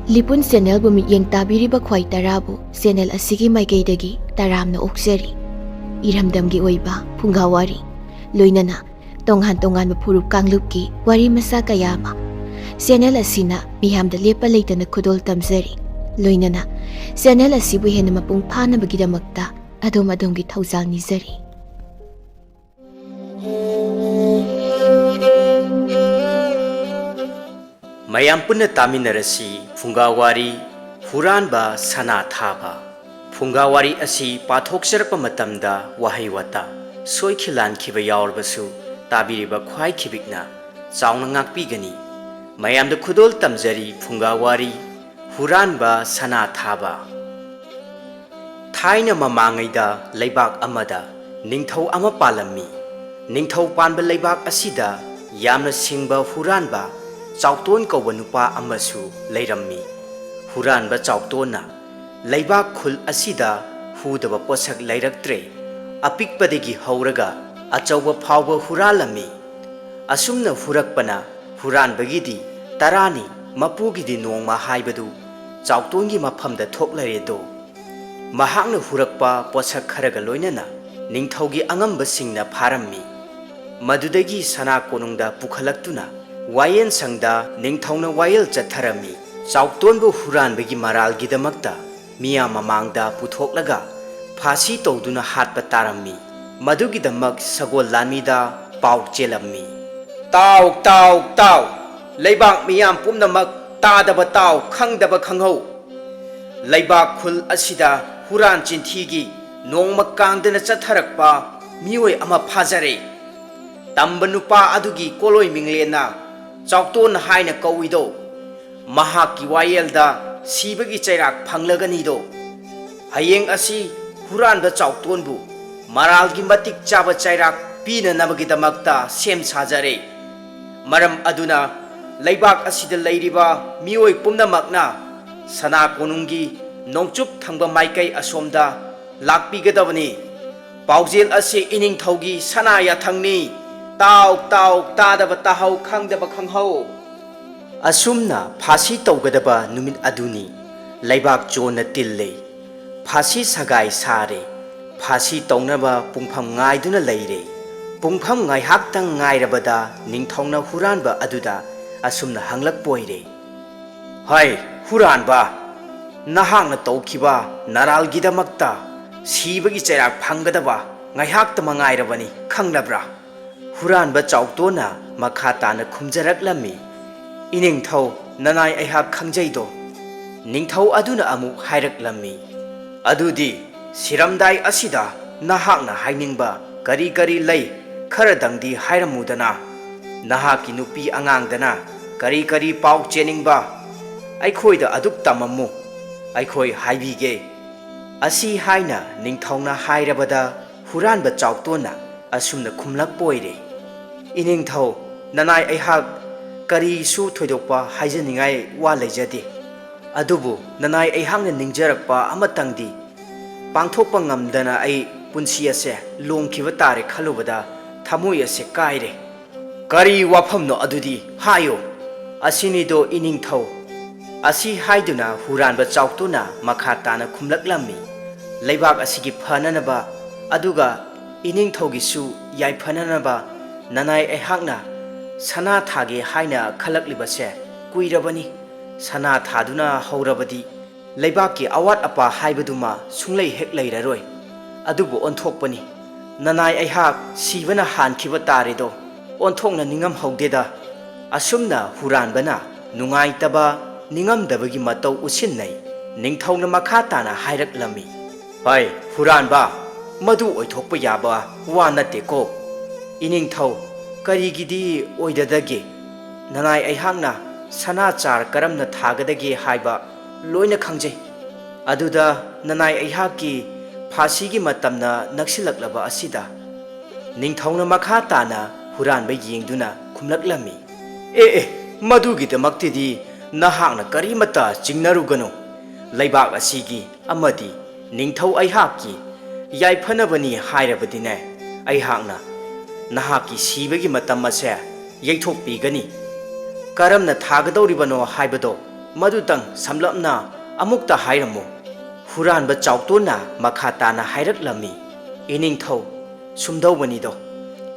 ꯂꯤꯄꯨꯟ ꯆꯦꯅꯦꯜꯕꯨ ꯃꯤꯠꯌꯦꯡ ꯇꯥꯕꯤꯔꯤꯕ ꯈ꯭ꯋꯥꯏ ꯇꯔꯥꯕꯨ ꯆꯦꯅꯦꯜ ꯑꯁꯤꯒꯤ ꯃꯥꯏꯀꯩꯗꯒꯤ ꯇꯔꯥꯝꯅ ꯑꯣꯛꯆꯔꯤ꯫ ꯏꯔꯝꯗꯝꯒꯤ ꯑꯣꯏꯕ ꯐꯨꯡꯒꯥꯋꯥꯔꯤ ꯂꯣꯏꯅꯅ ꯇꯣꯉꯥꯟ ꯇꯣꯉꯥꯟꯕ ꯐꯨꯔꯨꯞ ꯀꯥꯡꯂꯨꯞꯀꯤ ꯋꯥꯔꯤ ꯃꯆꯥ ꯀꯌꯥ ꯑꯃ ꯆꯦꯅꯦꯜ ꯑꯁꯤꯅ ꯃꯤꯌꯥꯝꯗ ꯂꯦꯞꯄ ꯂꯩꯇꯅ ꯈꯨꯗꯣꯜ ꯇꯝꯖꯔꯤ꯫ ꯂꯣꯏꯅꯅ ꯆꯦꯅꯦꯜ ꯑꯁꯤꯕꯨ ꯍꯦꯟꯅ ꯃꯄꯨꯡ ꯐꯥꯅꯕꯒꯤꯗꯃꯛꯇ ꯑꯗꯣꯝꯒꯤ ꯊꯧꯖꯥꯜ ꯅꯤꯖꯔꯤ꯫ ꯃꯌꯥꯝ ꯄꯨꯟꯅ ꯇꯥꯃꯤꯟꯅꯔꯁꯤ ꯐꯨꯡꯒꯥꯋꯥꯔꯤ ꯍꯨꯔꯥꯟꯕ ꯁꯅꯥ ꯊꯥꯕ꯫ ꯐꯨꯡꯒꯥꯋꯥꯔꯤ ꯑꯁꯤ ꯄꯥꯊꯣꯛꯆꯔꯛꯄ ꯃꯇꯝꯗ ꯋꯥꯍꯩ ꯋꯥꯇꯥ ꯁꯣꯏꯈꯤ ꯂꯥꯟꯈꯤꯕ ꯌꯥꯎꯔꯕꯁꯨ ꯇꯥꯕꯤꯔꯤꯕ ꯈ꯭ꯋꯥꯏ ꯈꯤꯕꯤꯛꯅ ꯆꯥꯎꯅ ꯉꯥꯛꯄꯤꯒꯅꯤ꯫ ꯃꯌꯥꯝꯗ ꯈꯨꯗꯣꯜ ꯇꯝꯖꯔꯤ ꯐꯨꯡꯒꯥꯋꯥꯔꯤ ꯍꯨꯔꯥꯟꯕ ꯁꯅꯥ ꯊꯥꯕ꯫ ꯊꯥꯏꯅ ꯃꯃꯥꯡꯉꯩꯗ ꯂꯩꯕꯥꯛ ꯑꯃꯗ ꯅꯤꯡꯊꯧ ꯑꯃ ꯄꯥꯜꯂꯝꯃꯤ꯫ ꯅꯤꯡꯊꯧ ꯄꯥꯟꯕ ꯂꯩꯕꯥꯛ ꯑꯁꯤꯗ ꯌꯥꯝꯅ ꯁꯤꯡꯕ ꯍꯨꯔꯥꯟꯕ ꯆꯥꯎꯇꯣꯟ ꯀꯧꯕ ꯅꯨꯄꯥ ꯑꯃꯁꯨ ꯂꯩꯔꯝꯃꯤ꯫ ꯍꯨꯔꯥꯟꯕ ꯆꯥꯎꯇꯣꯟꯅ ꯂꯩꯕꯥꯛ ꯈꯨꯜ ꯑꯁꯤꯗ ꯍꯨꯗꯕ ꯄꯣꯠꯁꯛ ꯂꯩꯔꯛꯇ꯭ꯔꯦ꯫ ꯑꯄꯤꯛꯄꯗꯒꯤ ꯍꯧꯔꯒ ꯑꯆꯧꯕ ꯐꯥꯎꯕ ꯍꯨꯔꯥꯜꯂꯝꯃꯤ꯫ ꯑꯁꯨꯝꯅ ꯍꯨꯔꯛꯄꯅ ꯍꯨꯔꯥꯟꯕꯒꯤꯗꯤ ꯇꯔꯥꯅꯤ ꯃꯄꯨꯒꯤꯗꯤ ꯅꯣꯡꯃ ꯍꯥꯏꯕꯗꯨ ꯆꯥꯎꯇꯣꯟꯒꯤ ꯃꯐꯝꯗ ꯊꯣꯛꯂꯔꯦꯗꯣ꯫ ꯃꯍꯥꯛꯅ ꯍꯨꯔꯛꯄ ꯄꯣꯠꯁꯛ ꯈꯔꯒ ꯂꯣꯏꯅꯅ ꯅꯤꯡꯊꯧꯒꯤ ꯑꯉꯝꯕꯁꯤꯡꯅ ꯐꯥꯔꯝꯃꯤ꯫ ꯃꯗꯨꯗꯒꯤ ꯁꯅꯥ ꯀꯣꯅꯨꯡꯗ ꯄꯨꯈꯠꯂꯛꯇꯨꯅ ꯋꯥꯌꯦꯜꯁꯪꯗ ꯅꯤꯡꯊꯧꯅ ꯋꯥꯌꯦꯜ ꯆꯠꯊꯔꯝꯃꯤ꯫ ꯆꯥꯎꯇꯣꯟꯕꯨ ꯍꯨꯔꯥꯟꯕꯒꯤ ꯃꯔꯥꯜꯒꯤꯗꯃꯛꯇ ꯃꯤꯌꯥꯝ ꯃꯃꯥꯡꯗ ꯄꯨꯊꯣꯛꯂꯒ ꯐꯥꯁꯤ ꯇꯧꯗꯨꯅ ꯍꯥꯠꯄ ꯇꯥꯔꯝꯃꯤ꯫ ꯃꯗꯨꯒꯤꯗꯃꯛ ꯁꯒꯣꯜ ꯂꯥꯟꯃꯤꯗ ꯄꯥꯎ ꯆꯦꯜꯂꯝꯃꯤ꯫ ꯇꯥꯎ ꯇꯥꯎ ꯇꯥꯎ, ꯂꯩꯕꯥꯛ ꯃꯤꯌꯥꯝ ꯄꯨꯝꯅꯃꯛ ꯇꯥꯗꯕ ꯇꯥꯎ, ꯈꯪꯗꯕ ꯈꯪꯍꯧ꯫ ꯂꯩꯕꯥꯛ ꯈꯨꯜ ꯑꯁꯤꯗ ꯍꯨꯔꯥꯟ ꯆꯤꯟꯊꯤꯒꯤ ꯅꯣꯡꯃ ꯀꯥꯡꯗꯅ ꯆꯠꯊꯔꯛꯄ ꯃꯤꯑꯣꯏ ꯑꯃ ꯐꯥꯖꯔꯦ꯫ ꯇꯝꯕ ꯅꯨꯄꯥ ꯑꯗꯨꯒꯤ ꯀꯣꯂꯣꯏ ꯃꯤꯡꯂꯦꯟꯅ ꯆꯥꯎꯇꯣꯟ ꯍꯥꯏꯅ ꯀꯧꯏꯗꯣ꯫ ꯃꯍꯥꯛꯀꯤ ꯋꯥꯌꯦꯜꯗ ꯁꯤꯕꯒꯤ ꯆꯩꯔꯥꯛ ꯐꯪꯂꯒꯅꯤꯗꯣ꯫ ꯍꯌꯦꯡ ꯑꯁꯤ ꯍꯨꯔꯥꯟꯕ ꯆꯥꯎꯇꯣꯟꯕꯨ ꯃꯔꯥꯜꯒꯤ ꯃꯇꯤꯛ ꯆꯥꯕ ꯆꯩꯔꯥꯛ ꯄꯤꯅꯅꯕꯒꯤꯗꯃꯛꯇ ꯁꯦꯝ ꯁꯥꯖꯔꯦ꯫ ꯃꯔꯝ ꯑꯗꯨꯅ ꯂꯩꯕꯥꯛ ꯑꯁꯤꯗ ꯂꯩꯔꯤꯕ ꯃꯤꯑꯣꯏ ꯄꯨꯝꯅꯃꯛꯅ ꯁꯅꯥ ꯀꯣꯅꯨꯡꯒꯤ ꯅꯣꯡꯆꯨꯞ ꯊꯪꯕ ꯃꯥꯏꯀꯩ ꯑꯁꯣꯝꯗ ꯂꯥꯛꯄꯤꯒꯗꯕꯅꯤ꯫ ꯄꯥꯎꯖꯦꯜ ꯑꯁꯤ ꯏꯅꯤꯡꯊꯧꯒꯤ ꯁꯅꯥ ꯌꯥꯊꯪꯅꯤ꯫ ꯇꯥꯎ ꯇꯥꯎ, ꯇꯥꯗꯕ ꯇꯥꯍꯧ, ꯈꯪꯗꯕ ꯈꯪꯍꯧ꯫ ꯑꯁꯨꯝꯅ ꯐꯥꯁꯤ ꯇꯧꯒꯗꯕ ꯅꯨꯃꯤꯠ ꯑꯗꯨꯅꯤ꯫ ꯂꯩꯕꯥꯛ ꯆꯣꯟꯅ ꯇꯤꯜꯂꯦ꯫ ꯐꯥꯁꯤ ꯁꯒꯥꯏ ꯁꯥꯔꯦ꯫ ꯐꯥꯁꯤ ꯇꯧꯅꯕ ꯄꯨꯡꯐꯝ ꯉꯥꯏꯗꯨꯅ ꯂꯩꯔꯦ꯫ ꯄꯨꯡꯐꯝ ꯉꯥꯏꯍꯥꯛꯇꯪ ꯉꯥꯏꯔꯕꯗ ꯅꯤꯡꯊꯧꯅ ꯍꯨꯔꯥꯟꯕ ꯑꯗꯨꯗ ꯑꯁꯨꯝꯅ ꯍꯪꯂꯛꯄꯣꯏꯔꯦ꯫ ꯍꯩ ꯍꯨꯔꯥꯟꯕ, ꯅꯍꯥꯛꯅ ꯇꯧꯈꯤꯕ ꯅꯔꯥꯜꯒꯤꯗꯃꯛꯇ ꯁꯤꯕꯒꯤ ꯆꯩꯔꯥꯛ ꯐꯪꯒꯗꯕ ꯉꯥꯏꯍꯥꯛꯇ ꯃꯉꯥꯏꯔꯕꯅꯤ, ꯈꯪꯂꯕ꯭ꯔꯥ? ꯍꯨꯔꯥꯟꯕ ꯆꯥꯎꯇꯣꯟꯅ ꯃꯈꯥ ꯇꯥꯅ ꯈꯨꯝꯖꯔꯛꯂꯝꯃꯤ꯫ ꯏꯅꯤꯡꯊꯧ, ꯅꯅꯥꯏ ꯑꯩꯍꯥꯛ ꯈꯪꯖꯩꯗꯣ꯫ ꯅꯤꯡꯊꯧ ꯑꯗꯨꯅ ꯑꯃꯨꯛ ꯍꯥꯏꯔꯛꯂꯝꯃꯤ꯫ ꯑꯗꯨꯗꯤ ꯁꯤꯔꯝꯗꯥꯏ ꯑꯁꯤꯗ ꯅꯍꯥꯛꯅ ꯍꯥꯏꯅꯤꯡꯕ ꯀꯔꯤ ꯀꯔꯤ ꯂꯩ ꯈꯔꯗꯪꯗꯤ ꯍꯥꯏꯔꯝꯃꯨꯗꯅ꯫ ꯅꯍꯥꯛꯀꯤ ꯅꯨꯄꯤ ꯑꯉꯥꯡꯗꯅ ꯀꯔꯤ ꯀꯔꯤ ꯄꯥꯎ ꯆꯦꯅꯤꯡꯕ ꯑꯩꯈꯣꯏꯗ ꯑꯗꯨꯛ ꯇꯝꯃꯝꯃꯨ, ꯑꯩꯈꯣꯏ ꯍꯥꯏꯕꯤꯒꯦ꯫ ꯑꯁꯤ ꯍꯥꯏꯅ ꯅꯤꯡꯊꯧꯅ ꯍꯥꯏꯔꯕꯗ ꯍꯨꯔꯥꯟꯕ ꯆꯥꯎꯇꯣꯟꯅ ꯑꯁꯨꯝꯅ ꯈꯨꯝꯂꯛꯄꯣꯏꯔꯦ꯫ ꯏꯅꯤꯡꯊꯧ, ꯅꯅꯥꯏ ꯑꯩꯍꯥꯛ ꯀꯔꯤꯁꯨ ꯊꯣꯏꯗꯣꯛꯄ ꯍꯥꯏꯖꯅꯤꯡꯉꯥꯏ ꯋꯥ ꯂꯩꯖꯗꯦ꯫ ꯑꯗꯨꯕꯨ ꯅꯅꯥꯏ ꯑꯩꯍꯥꯛꯅ ꯅꯤꯡꯖꯔꯛꯄ ꯑꯃꯇꯪꯗꯤ ꯄꯥꯡꯊꯣꯛꯄ ꯉꯝꯗꯅ ꯑꯩ ꯄꯨꯟꯁꯤ ꯑꯁꯦ ꯂꯣꯡꯈꯤꯕ ꯇꯥꯔꯦ ꯈꯜꯂꯨꯕꯗ ꯊꯃꯣꯏ ꯑꯁꯦ ꯀꯥꯏꯔꯦ꯫ ꯀꯔꯤ ꯋꯥꯐꯝꯅꯣ ꯑꯗꯨꯗꯤ ꯍꯥꯏꯌꯨ꯫ ꯑꯁꯤꯅꯤꯗꯣ ꯏꯅꯤꯡꯊꯧ꯫ ꯑꯁꯤ ꯍꯥꯏꯗꯨꯅ ꯍꯨꯔꯥꯟꯕ ꯆꯥꯎꯇꯣꯟꯅ ꯃꯈꯥ ꯇꯥꯅ ꯈꯨꯝꯂꯛꯂꯝꯃꯤ꯫ ꯂꯩꯕꯥꯛ ꯑꯁꯤꯒꯤ ꯐꯅꯅꯕ ꯑꯗꯨꯒ ꯏꯅꯤꯡꯊꯧꯒꯤꯁꯨ ꯌꯥꯏꯐꯅꯅꯕ ꯅꯅꯥꯏ ꯑꯩꯍꯥꯛꯅ ꯁꯅꯥ ꯊꯥꯒꯦ ꯍꯥꯏꯅ ꯈꯜꯂꯛꯂꯤꯕꯁꯦ ꯀꯨꯏꯔꯕꯅꯤ꯫ ꯁꯅꯥ ꯊꯥꯗꯨꯅ ꯍꯧꯔꯕꯗꯤ ꯂꯩꯕꯥꯛꯀꯤ ꯑꯋꯥꯠ ꯑꯄꯥ ꯍꯥꯏꯕꯗꯨꯃ ꯁꯨꯡꯂꯩ ꯍꯦꯛ ꯂꯩꯔꯔꯣꯏ꯫ ꯑꯗꯨꯕꯨ ꯑꯣꯟꯊꯣꯛꯄꯅꯤ, ꯅꯅꯥꯏ ꯑꯩꯍꯥꯛ ꯁꯤꯕꯅ ꯍꯥꯟꯈꯤꯕ ꯇꯥꯔꯦꯗꯣ꯫ ꯑꯣꯟꯊꯣꯛꯅ ꯅꯤꯡꯉꯝꯍꯧꯗꯦꯗ꯫ ꯑꯁꯨꯝꯅ ꯍꯨꯔꯥꯟꯕꯅ ꯅꯨꯡꯉꯥꯏꯇꯕ ꯅꯤꯡꯉꯝꯗꯕꯒꯤ ꯃꯇꯧ ꯎꯠꯁꯤꯟꯅꯩ꯫ ꯅꯤꯡꯊꯧꯅ ꯃꯈꯥ ꯇꯥꯅ ꯍꯥꯏꯔꯛꯂꯝꯃꯤ꯫ ꯍꯩ ꯍꯨꯔꯥꯟꯕ, ꯃꯗꯨ ꯑꯣꯏꯊꯣꯛꯄ ꯌꯥꯕ ꯋꯥ ꯅꯠꯇꯦꯀꯣ꯫ ꯏꯅꯤꯡꯊꯧ, ꯀꯔꯤꯒꯤꯗꯤ ꯑꯣꯏꯗꯗꯒꯦ? ꯅꯅꯥꯏ ꯑꯩꯍꯥꯛꯅ ꯁꯅꯥ ꯆꯥꯔ ꯀꯔꯝꯅ ꯊꯥꯒꯗꯒꯦ ꯍꯥꯏꯕ ꯂꯣꯏꯅ ꯈꯪꯖꯩ꯫ ꯑꯗꯨꯗ ꯅꯅꯥꯏ ꯑꯩꯍꯥꯛꯀꯤ ꯐꯥꯁꯤꯒꯤ ꯃꯇꯝꯅ ꯅꯛꯁꯤꯜꯂꯛꯂꯕ ꯑꯁꯤꯗ ꯅꯤꯡꯊꯧꯅ ꯃꯈꯥ ꯇꯥꯅ ꯍꯨꯔꯥꯟꯕ ꯌꯦꯡꯗꯨꯅ ꯈꯨꯝꯂꯛꯂꯝꯃꯤ꯫ ꯑꯦ, ꯃꯗꯨꯒꯤꯗꯃꯛꯇꯗꯤ ꯅꯍꯥꯛꯅ ꯀꯔꯤꯃꯠꯇ ꯆꯤꯡꯅꯔꯨꯒꯅꯨ꯫ ꯂꯩꯕꯥꯛ ꯑꯁꯤꯒꯤ ꯑꯃꯗꯤ ꯅꯤꯡꯊꯧ ꯑꯩꯍꯥꯛꯀꯤ ꯌꯥꯏꯐꯅꯕꯅꯤ ꯍꯥꯏꯔꯕꯗꯤꯅꯦ, ꯑꯩꯍꯥꯛꯅ ꯅꯍꯥꯛꯀꯤ ꯁꯤꯕꯒꯤ ꯃꯇꯝ ꯑꯁꯦ ꯌꯩꯊꯣꯛꯄꯤꯒꯅꯤ꯫ ꯀꯔꯝꯅ ꯊꯥꯒꯗꯧꯔꯤꯕꯅꯣ ꯍꯥꯏꯕꯗꯣ Madutang samlapna amukta hairamo. Huranba chautona makhatana hairaklami. Iningthau sumdaubanido.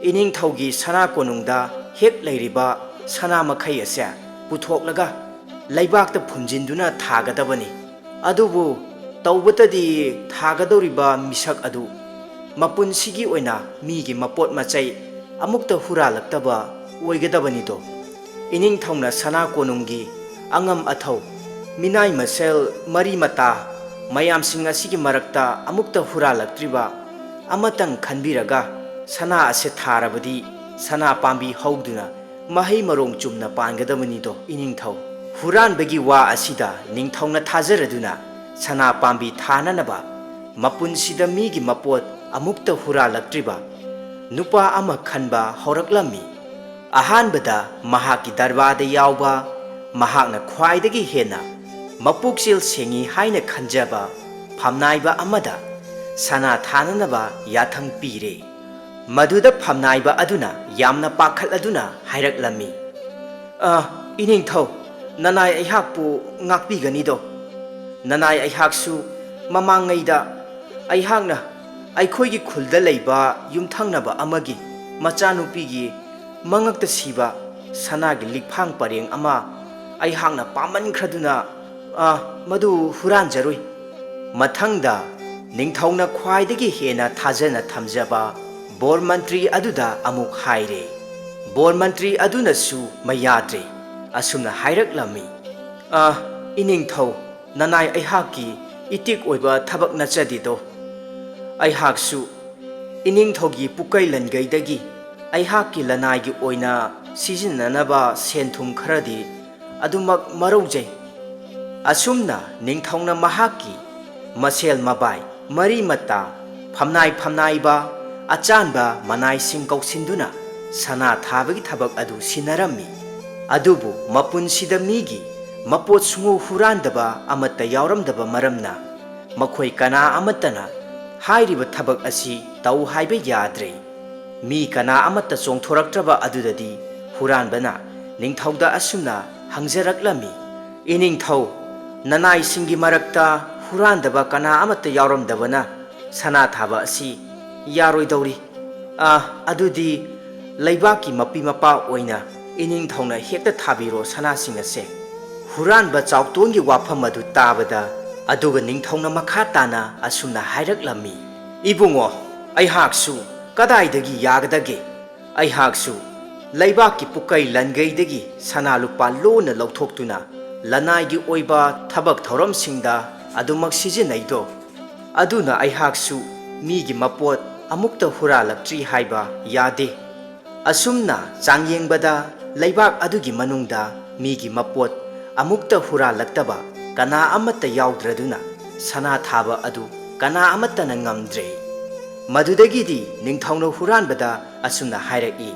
Iningthaugi sana konungda hek leiriba sana makhai ase puthoklaga laibakta phumjinduna thagadabani. Adubu taubatadi thagadoriba misak adu mapunsigi oina migi mapot machai amukta huralaktaba oigadabanido. Iningthauna sana konunggi angam athau minai masel mari mata mayamsing asigi marakta amukta huralaktriba amatang khanbiraga sana ase tharabadi sana pambi hauduna mahai marong chumna pangadabanido. Iningthau huranbagi wa asida ningthauna thajaraduna sana pambi thananaba mapunsida migi mapot amukta huralaktriba nupa ama khanba horaklami. Ahanbada mahaki darbada yauba mahakna khwaidagi hena mapuksil sengi haina khanjaba phamnaiba amada sana thananaba yathang pire. Maduda phamnaiba aduna yamna pakhal aduna hairaklammi. Iningthau nanai aihakpu ngakpiganido. Nanai aihaksu mamangaida aihakna aikhoigi khulda leiba yumthangnaba amagi machanupigi mangakta siba sanagi likphang pareng ama aihakna pamankhraduna madu huranjaroi. Mathangda ningthauna khwaidagi hena thajana thamjaba bor mantri aduda amuk haire. Bor mantri aduna su mayadre asumna hairaklammi. Iningthau nanai aihaki itik oiba thabak nachadido. Aihaksu iningthaugi pukai langaidagi aihaki lanaigi oina sijinnanaba senthum kharadi adumak maraujai. Asumna ningthauna mahaki masel mabai mari mata phamnai ba achanba manai sing kausinduna sana thabagi thabak adu sinarammi. Adubu mapunsida migi mapot sungu hurandaba amata yauramdaba maramna makhoi kana amatana hairiba thabak asi tau haiba yadre. Mi kana amata chongthoraktraba adudadi huranbana ningthauda asumna hangjaraklammi. Iningthau nanai singi marakta hurandaba kana amata yauramdabana sana thaba asi yaroidori. Adudi laibaki mapi mapa oina iningthauna hekta thabiro sana singase. Huranba chautongi wafam adu tabada aduga ningthauna makha tana asumna hairaklammi. Ibungo aihaksu kadaidagi yagadage. Aihaksu laibaki pukai langaidagi sana lupa lona lauthokhtuna lanaigi oiba thabak thoramsingda adumak sijinaido. Aduna aihaksu migi mapot amukta huralaktri haiba yade. Asumna changyingbada laibak adugi manungda migi mapot amukta huralaktaba kana amata yaudraduna sana thaba adu kana amata na ngamdre. Madudagidi ningthauna huranbada asumna hairaki.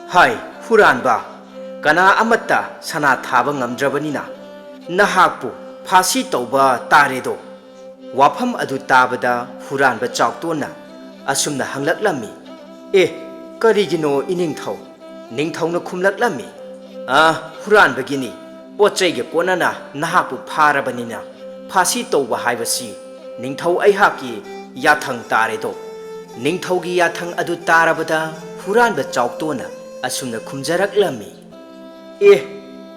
Hai huranba kana amata sana thaba ngamdrabanina nahakpu phasi tauba taredo. Wafam adu tabada huranba chautona asumna hanglaklammi. Karigino iningthau ningthauna khumlaklammi. Huranbagini pochaiga konana nahakpu pharabanina phasi tauba haibasi ningthau aihaki yathang taredo. Ningthaugi yathang adu tarabada huranba chautona asumna khumjaraklammi.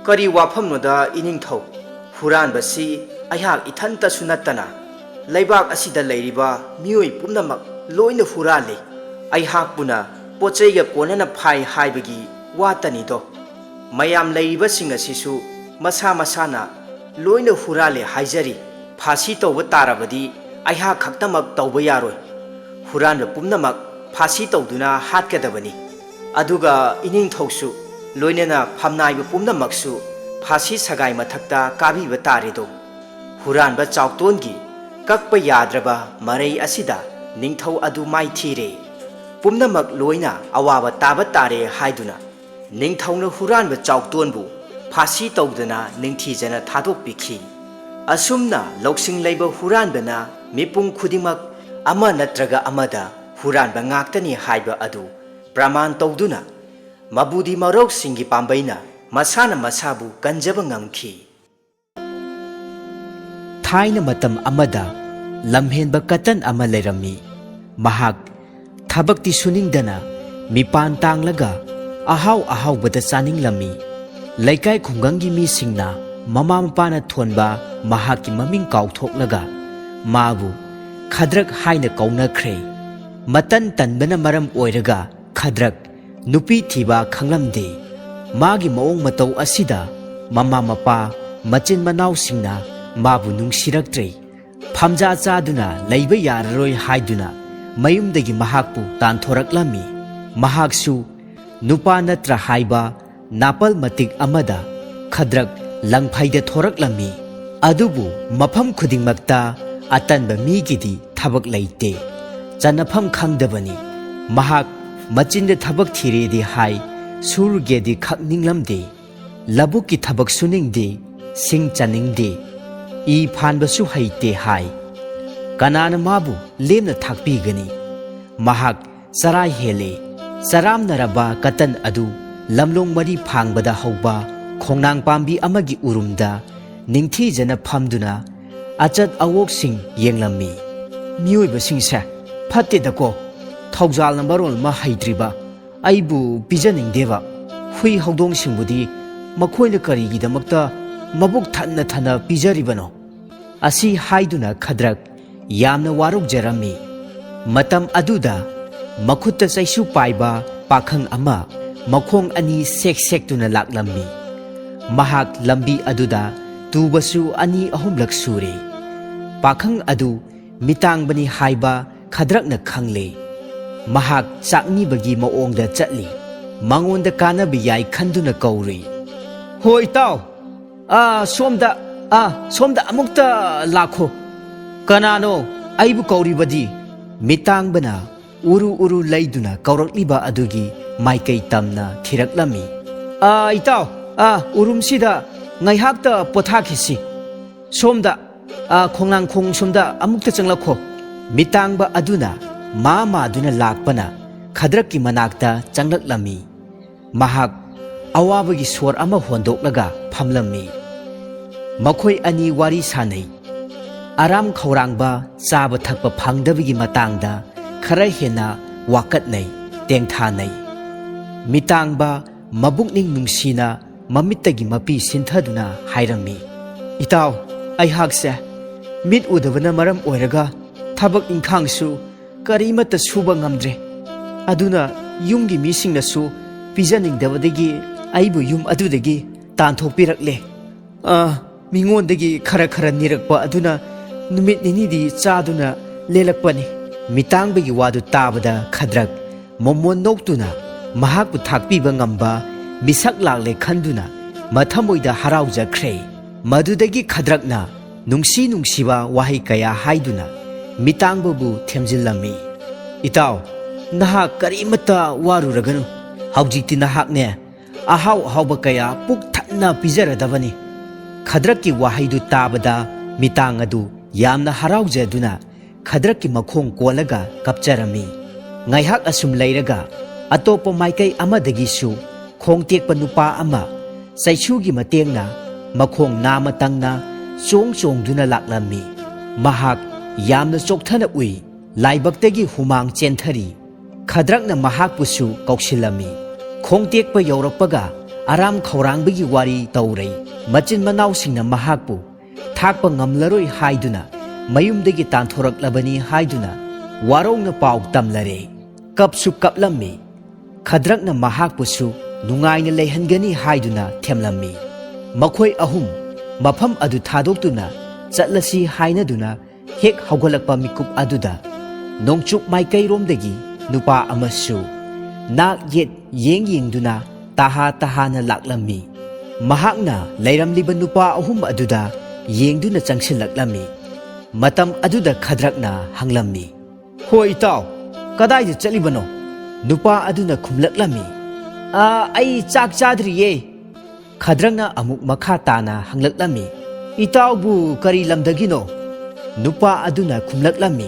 Kari wafamnoda iningthau huranbasi aihak ithanta sunatana laibak asida leiriba mioi pumnamak loina hurale. Aihakpuna pochaiga konana phai haibagi watanido. Mayam leiriba singa sisu masa masana loina hurale haijari phasi tauba tarabadi aihak khaktamak tauba yaroi. Huranba pumnamak phasi tauduna hatkadabani. Aduga iningthausu loinana phamnaiba pumnamaksu phasi sagai mathakta kabiba taredo. Huranba chautongi kakpa yadraba marai asida ningthau adu mai thire. Pumnamak loina awaba taba tare haiduna ningthauna huranba chautonbu phasi taudana ningthijana thadokpikhi. Asumna loksing leiba huranbana mipung khudimak ama natraga amada huranba ngaktani haiba adu praman tauduna mabudi marok singi pambaina masana masabu kanjaba ngamkhi. ꯊꯥꯏꯅ ꯃꯇꯝ ꯑꯃꯗ ꯂꯝꯍꯦꯟꯕ cotton ꯑꯃ ꯂꯩꯔꯝꯃꯤ꯫ ꯃꯍꯥꯛ ꯊꯕꯛꯇꯤ ꯁꯨꯅꯤꯡꯗꯅ ꯃꯤꯄꯥꯟ ꯇꯥꯡꯂꯒ ꯑꯍꯥꯎ ꯑꯍꯥꯎꯕꯗ ꯆꯥꯅꯤꯡꯂꯝꯃꯤ꯫ ꯂꯩꯀꯥꯏ ꯈꯨꯡꯒꯪꯒꯤ ꯃꯤꯁꯤꯡꯅ ꯃꯃꯥ ꯃꯄꯥꯅ ꯊꯣꯟꯕ ꯃꯍꯥꯛꯀꯤ ꯃꯃꯤꯡ ꯀꯥꯎꯊꯣꯛꯂꯒ ꯃꯥꯕꯨ ꯈꯗ꯭ꯔꯛ ꯍꯥꯏꯅ ꯀꯧꯅꯈ꯭ꯔꯦ꯫ ꯃꯇꯟ ꯇꯟꯕꯅ ꯃꯔꯝ ꯑꯣꯏꯔꯒ ꯈꯗ꯭ꯔꯛ ꯅꯨꯄꯤ ꯊꯤꯕ ꯈꯪꯂꯝꯗꯦ꯫ ꯃꯥꯒꯤ ꯃꯑꯣꯡ ꯃꯇꯧ ꯑꯁꯤꯗ ꯃꯃꯥ ꯃꯄꯥ ꯃꯆꯤꯟ ꯃꯅꯥꯎꯁꯤꯡꯅ ꯃꯥꯕꯨ ꯅꯨꯡꯁꯤꯔꯛꯇ꯭ꯔꯦ꯫ ꯐꯝꯖꯥ ꯆꯥꯗꯨꯅ ꯂꯩꯕ ꯌꯥꯔꯔꯣꯏ ꯍꯥꯏꯗꯨꯅ ꯃꯌꯨꯝꯗꯒꯤ ꯃꯍꯥꯛꯄꯨ ꯇꯥꯟꯊꯣꯔꯛꯂꯝꯃꯤ꯫ ꯃꯍꯥꯛꯁꯨ ꯅꯨꯄꯥ ꯅꯠꯇ꯭ꯔ ꯍꯥꯏꯕ ꯅꯥꯄꯜ ꯃꯇꯤꯛ ꯑꯃꯗ ꯈꯗ꯭ꯔꯛ ꯂꯪꯐꯩꯗ ꯊꯣꯔꯛꯂꯝꯃꯤ꯫ ꯑꯗꯨꯕꯨ ꯃꯐꯝ ꯈꯨꯗꯤꯡꯃꯛꯇ ꯑꯇꯟꯕ ꯃꯤꯒꯤꯗꯤ ꯊꯕꯛ ꯂꯩꯇꯦ, ꯆꯟꯅꯐꯝ ꯈꯪꯗꯕꯅꯤ꯫ ꯃꯍꯥꯛ ꯃꯆꯤꯟꯗ ꯊꯕꯛ ꯊꯤꯔꯦꯗꯤ ꯍꯥꯏ, ꯁꯨꯔꯒꯦꯗꯤ ꯈꯛꯅꯤꯡꯂꯝꯗꯦ꯫ ꯂꯧꯕꯨꯛꯀꯤ ꯊꯕꯛ ꯁꯨꯅꯤꯡꯗꯦ, ꯁꯤꯡ ꯆꯟꯅꯤꯡꯗꯦ, ꯏ ꯐꯥꯟꯕꯁꯨ ꯍꯩꯇꯦ ꯍꯥꯏ꯫ ꯀꯅꯥꯅ ꯃꯥꯕꯨ ꯂꯦꯝꯅ ꯊꯥꯛꯄꯤꯒꯅꯤ? ꯃꯍꯥꯛ ꯆꯔꯥ ꯍꯦꯜꯂꯦ꯫ ꯆꯔꯥꯝꯅꯔꯕ ꯀꯇꯟ ꯑꯗꯨ ꯂꯝꯂꯣꯡ ꯃꯔꯤ ꯐꯥꯡꯕꯗ ꯍꯧꯕ ꯈꯣꯡꯅꯥꯡ ꯄꯥꯝꯕꯤ ꯑꯃꯒꯤ ꯎꯔꯨꯝꯗ ꯅꯤꯡꯊꯤꯖꯅ ꯐꯝꯗꯨꯅ ꯑꯆꯠ ꯑꯋꯣꯛꯁꯤꯡ ꯌꯦꯡꯂꯝꯃꯤ꯫ ꯃꯤꯑꯣꯏꯕꯁꯤꯡꯁꯦ ꯐꯠꯇꯦꯗꯀꯣ, ꯊꯧꯖꯥꯜꯅ ꯃꯔꯣꯜ ꯑꯃ ꯍꯩꯇ꯭ꯔꯤꯕ, ꯑꯩꯕꯨ ꯄꯤꯖꯅꯤꯡꯗꯦꯕ꯫ ꯍꯨꯏ ꯍꯧꯗꯣꯡꯁꯤꯡꯕꯨꯗꯤ ꯃꯈꯣꯏꯅ ꯀꯔꯤꯒꯤꯗꯃꯛꯇ ꯃꯕꯨꯛ ꯊꯟꯅ ꯊꯟꯅ ꯄꯤꯖꯔꯤꯕꯅꯣ? ꯑꯁꯤ ꯍꯥꯏꯗꯨꯅ ꯈꯗ꯭ꯔꯛ ꯌꯥꯝꯅ ꯋꯥꯔꯧꯖꯔꯝꯃꯤ꯫ ꯃꯇꯝ ꯑꯗꯨꯗ ꯃꯈꯨꯠꯇ ꯆꯩꯁꯨ ꯄꯥꯏꯕ ꯄꯥꯈꯪ ꯑꯃ ꯃꯈꯣꯡ ꯑꯅꯤ ꯁꯦꯛ ꯁꯦꯛꯇꯨꯅ ꯂꯥꯛꯂꯝꯃꯤ꯫ ꯃꯍꯥꯛ ꯂꯝꯕꯤ ꯑꯗꯨꯗ ꯇꯨꯕꯁꯨ ꯑꯅꯤ ꯑꯍꯨꯝꯂꯛ ꯁꯨꯔꯦ꯫ ꯄꯥꯈꯪ ꯑꯗꯨ ꯃꯤꯇꯥꯡꯕꯅꯤ ꯍꯥꯏꯕ ꯈꯗ꯭ꯔꯛꯅ ꯈꯪꯂꯦ꯫ ꯃꯍꯥꯛ ꯆꯥꯛꯅꯤꯕꯒꯤ ꯃꯑꯣꯡꯗ ꯆꯠꯂꯤ꯫ ꯃꯉꯣꯟꯗ ꯀꯥꯟꯅꯕ ꯌꯥꯏ ꯈꯟꯗꯨꯅ ꯀꯧꯔꯤ꯫ ꯍꯣ ꯏꯇꯥꯎ, ꯁꯣꯝꯗ ꯑꯃꯨꯛꯇ ꯂꯥꯛꯈꯣ꯫ ꯀꯅꯥꯅꯣ ꯑꯩꯕꯨ ꯀꯧꯔꯤꯕꯗꯤ? ꯃꯤꯇꯥꯡꯕꯅ ꯎꯔꯨ ꯎꯔꯨ ꯂꯩꯗꯨꯅ ꯀꯧꯔꯛꯂꯤꯕ ꯑꯗꯨꯒꯤ ꯃꯥꯏꯀꯩ ꯇꯝꯅ ꯊꯤꯔꯛꯂꯝꯃꯤ꯫ ꯏꯇꯥꯎ, ꯎꯔꯨꯝꯁꯤꯗ ꯉꯥꯏꯍꯥꯛꯇ ꯄꯣꯊꯥꯈꯤꯁꯤ꯫ ꯁꯣꯝꯗ ꯈꯣꯡꯅꯥꯡꯈꯣꯡ ꯁꯣꯝꯗ ꯑꯃꯨꯛꯇ ꯆꯪꯂꯛꯈꯣ꯫ ꯃꯤꯇꯥꯡꯕ ꯑꯗꯨꯅ ꯃꯥꯗꯨꯅ ꯂꯥꯛꯄꯅ ꯈꯗ꯭ꯔꯛꯀꯤ ꯃꯅꯥꯛꯇ ꯆꯪꯂꯛꯂꯝꯃꯤ꯫ ꯃꯍꯥꯛ ꯑꯋꯥꯕꯒꯤ ꯁꯣꯔ ꯑꯃ ꯍꯣꯟꯗꯣꯛꯂꯒ ꯐꯝꯂꯝꯃꯤ꯫ ꯃꯈꯣꯏ ꯑꯅꯤ ꯋꯥꯔꯤ ꯁꯥꯅꯩ꯫ ꯑꯔꯥꯝ ꯈꯧꯔꯥꯡꯕ ꯆꯥꯕ ꯊꯛꯄ ꯐꯪꯗꯕꯒꯤ ꯃꯇꯥꯡꯗ ꯈꯔ ꯍꯦꯟꯅ ꯋꯥꯀꯠꯅꯩ, ꯇꯦꯡꯊꯥꯅꯩ꯫ ꯃꯤꯇꯥꯡꯕ ꯃꯕꯨꯛꯅꯤꯡ ꯅꯨꯡꯁꯤꯅ ꯃꯃꯤꯠꯇꯒꯤ ꯃꯄꯤ ꯁꯤꯟꯊꯗꯨꯅ ꯍꯥꯏꯔꯝꯃꯤ꯫ ꯏꯇꯥꯎ, ꯑꯩꯍꯥꯛꯁꯦ ꯃꯤꯠ ꯎꯗꯕꯅ ꯃꯔꯝ ꯑꯣꯏꯔꯒ ꯊꯕꯛ ꯏꯪꯈꯥꯡꯁꯨ ꯀꯔꯤꯃꯠꯇ ꯁꯨꯕ ꯉꯝꯗ꯭ꯔꯦ꯫ ꯑꯗꯨꯅ ꯌꯨꯝꯒꯤ ꯃꯤꯁꯤꯡꯅꯁꯨ ꯄꯤꯖꯅꯤꯡꯗꯕꯗꯒꯤ ꯑꯩꯕꯨ ꯌꯨꯝ ꯑꯗꯨꯗꯒꯤ ꯇꯥꯟꯊꯣꯛꯄꯤꯔꯛꯂꯦ꯫ ꯃꯤꯉꯣꯟꯗꯒꯤ ꯈꯔ ꯈꯔ ꯅꯤꯔꯛꯄ ꯑꯗꯨꯅ ꯅꯨꯃꯤꯠ ꯅꯤꯅꯤꯗꯤ ꯆꯥꯗꯨꯅ ꯂꯦꯜꯂꯛꯄꯅꯤ꯫ ꯃꯤꯇꯥꯡꯕꯒꯤ ꯋꯥꯗꯨ ꯇꯥꯕꯗ ꯈꯗ꯭ꯔꯛ ꯃꯣꯃꯣꯟ ꯅꯣꯛꯇꯨꯅ ꯃꯍꯥꯛꯄꯨ ꯊꯥꯛꯄꯤꯕ ꯉꯝꯕ ꯃꯤꯁꯛ ꯂꯥꯛꯂꯦ ꯈꯟꯗꯨꯅ ꯃꯊꯃꯣꯏꯗ ꯍꯔꯥꯎꯖꯈ꯭ꯔꯦ꯫ ꯃꯗꯨꯗꯒꯤ ꯈꯗ꯭ꯔꯛꯅ ꯅꯨꯡꯁꯤ ꯅꯨꯡꯁꯤꯕ ꯋꯥꯍꯩ ꯀꯌꯥ ꯍꯥꯏꯗꯨꯅ ꯃꯤꯇꯥꯡꯕꯕꯨ ꯊꯦꯝꯖꯤꯜꯂꯝꯃꯤ꯫ ꯏꯇꯥꯎ, ꯅꯍꯥꯛ ꯀꯔꯤꯃꯠꯇ ꯋꯥꯔꯨꯔꯒꯅꯨ꯫ ꯍꯧꯖꯤꯛꯇꯤ ꯅꯍꯥꯛꯅꯦ ꯑꯍꯥꯎ ꯑꯍꯥꯎꯕ ꯀꯌꯥ ꯄꯨꯛ ꯊꯟꯅ ꯄꯤꯖꯔꯗꯕꯅꯤ꯫ ꯈꯗ꯭ꯔꯛꯀꯤ ꯋꯥꯍꯩꯗꯨ ꯇꯥꯕꯗ ꯃꯤꯇꯥꯡ ꯑꯗꯨ ꯌꯥꯝꯅ ꯍꯔꯥꯎꯖꯗꯨꯅ ꯈꯗ꯭ꯔꯛꯀꯤ ꯃꯈꯣꯡ ꯀꯣꯜꯂꯒ ꯀꯞꯆꯔꯝꯃꯤ꯫ ꯉꯥꯏꯍꯥꯛ ꯑꯁꯨꯝ ꯂꯩꯔꯒ ꯑꯇꯣꯞꯄ ꯃꯥꯏꯀꯩ ꯑꯃꯗꯒꯤꯁꯨ ꯈꯣꯡ ꯇꯦꯛꯄ ꯅꯨꯄꯥ ꯑꯃ ꯆꯩꯁꯨꯒꯤ ꯃꯇꯦꯡꯅ ꯃꯈꯣꯡ ꯅꯥꯝꯃ ꯇꯪꯅ ꯆꯣꯡꯗꯨꯅ ꯂꯥꯛꯂꯝꯃꯤ꯫ ꯃꯍꯥꯛ ꯌꯥꯝꯅ ꯆꯣꯛꯊꯅ ꯎꯏ, ꯂꯥꯏꯕꯛꯇꯒꯤ ꯍꯨꯃꯥꯡ ꯆꯦꯟꯊꯔꯤ꯫ ꯈꯗ꯭ꯔꯛꯅ ꯃꯍꯥꯛꯄꯨꯁꯨ ꯀꯧꯁꯤꯜꯂꯝꯃꯤ꯫ ꯈꯣꯡ ꯇꯦꯛꯄ ꯌꯧꯔꯛꯄꯒ ꯑꯔꯥꯝ ꯈꯧꯔꯥꯡꯕꯒꯤ ꯋꯥꯔꯤ ꯇꯧꯔꯩ꯫ ꯃꯆꯤꯟ ꯃꯅꯥꯎꯁꯤꯡꯅ ꯃꯍꯥꯛꯄꯨ ꯊꯥꯛꯄ ꯉꯝꯂꯔꯣꯏ ꯍꯥꯏꯗꯨꯅ ꯃꯌꯨꯝꯗꯒꯤ ꯇꯥꯟꯊꯣꯔꯛꯂꯕꯅꯤ ꯍꯥꯏꯗꯨꯅ ꯋꯥꯔꯧꯅ ꯄꯥꯎ ꯇꯝꯂꯔꯦ꯫ ꯀꯞꯁꯨ ꯀꯞꯂꯝꯃꯤ꯫ ꯈꯗ꯭ꯔꯛꯅ ꯃꯍꯥꯛꯄꯨꯁꯨ ꯅꯨꯡꯉꯥꯏꯅ ꯂꯩꯍꯟꯒꯅꯤ ꯍꯥꯏꯗꯨꯅ ꯊꯦꯝꯂꯝꯃꯤ꯫ ꯃꯈꯣꯏ ꯑꯍꯨꯝ ꯃꯐꯝ ꯑꯗꯨ ꯊꯥꯗꯣꯛꯇꯨꯅ ꯆꯠꯂꯁꯤ ꯍꯥꯏꯅꯗꯨꯅ ꯍꯦꯛ ꯍꯧꯒꯠꯂꯛꯄ ꯃꯤꯀꯨꯞ ꯑꯗꯨꯗ ꯅꯣꯡꯆꯨꯞ ꯃꯥꯏꯀꯩꯔꯣꯝꯗꯒꯤ ꯅꯨꯄꯥ ꯑꯃꯁꯨ ꯅꯥꯛ ꯌꯦꯠ ꯌꯦꯡꯗꯨꯅ ꯇꯍꯥꯅ ꯂꯥꯛꯂꯝꯃꯤ꯫ ꯃꯍꯥꯛꯅ ꯂꯩꯔꯝꯂꯤꯕ ꯅꯨꯄꯥ ꯑꯍꯨꯝ ꯑꯗꯨꯗ ꯌꯦꯡꯗꯨꯅ ꯆꯪꯁꯤꯜꯂꯛꯂꯝꯃꯤ꯫ ꯃꯇꯝ ꯑꯗꯨꯗ ꯈꯗ꯭ꯔꯛꯅ ꯍꯪꯂꯝꯃꯤ꯫ ꯍꯣ ꯏꯇꯥꯎ, ꯀꯗꯥꯏꯗ ꯆꯠꯂꯤꯕꯅꯣ? ꯅꯨꯄꯥ ꯑꯗꯨꯅ ꯈꯨꯝꯂꯛꯂꯝꯃꯤ꯫ ꯑꯩ ꯆꯥꯛ ꯆꯥꯗ꯭ꯔꯤꯌꯦ꯫ ꯈꯗ꯭ꯔꯛꯅ ꯑꯃꯨꯛ ꯃꯈꯥ ꯇꯥꯅ ꯍꯪꯂꯛꯂꯝꯃꯤ꯫ ꯏꯇꯥꯎꯕꯨ ꯀꯔꯤ ꯂꯝꯗꯒꯤꯅꯣ? ꯅꯨꯄꯥ ꯑꯗꯨꯅ ꯈꯨꯝꯂꯛꯂꯝꯃꯤ꯫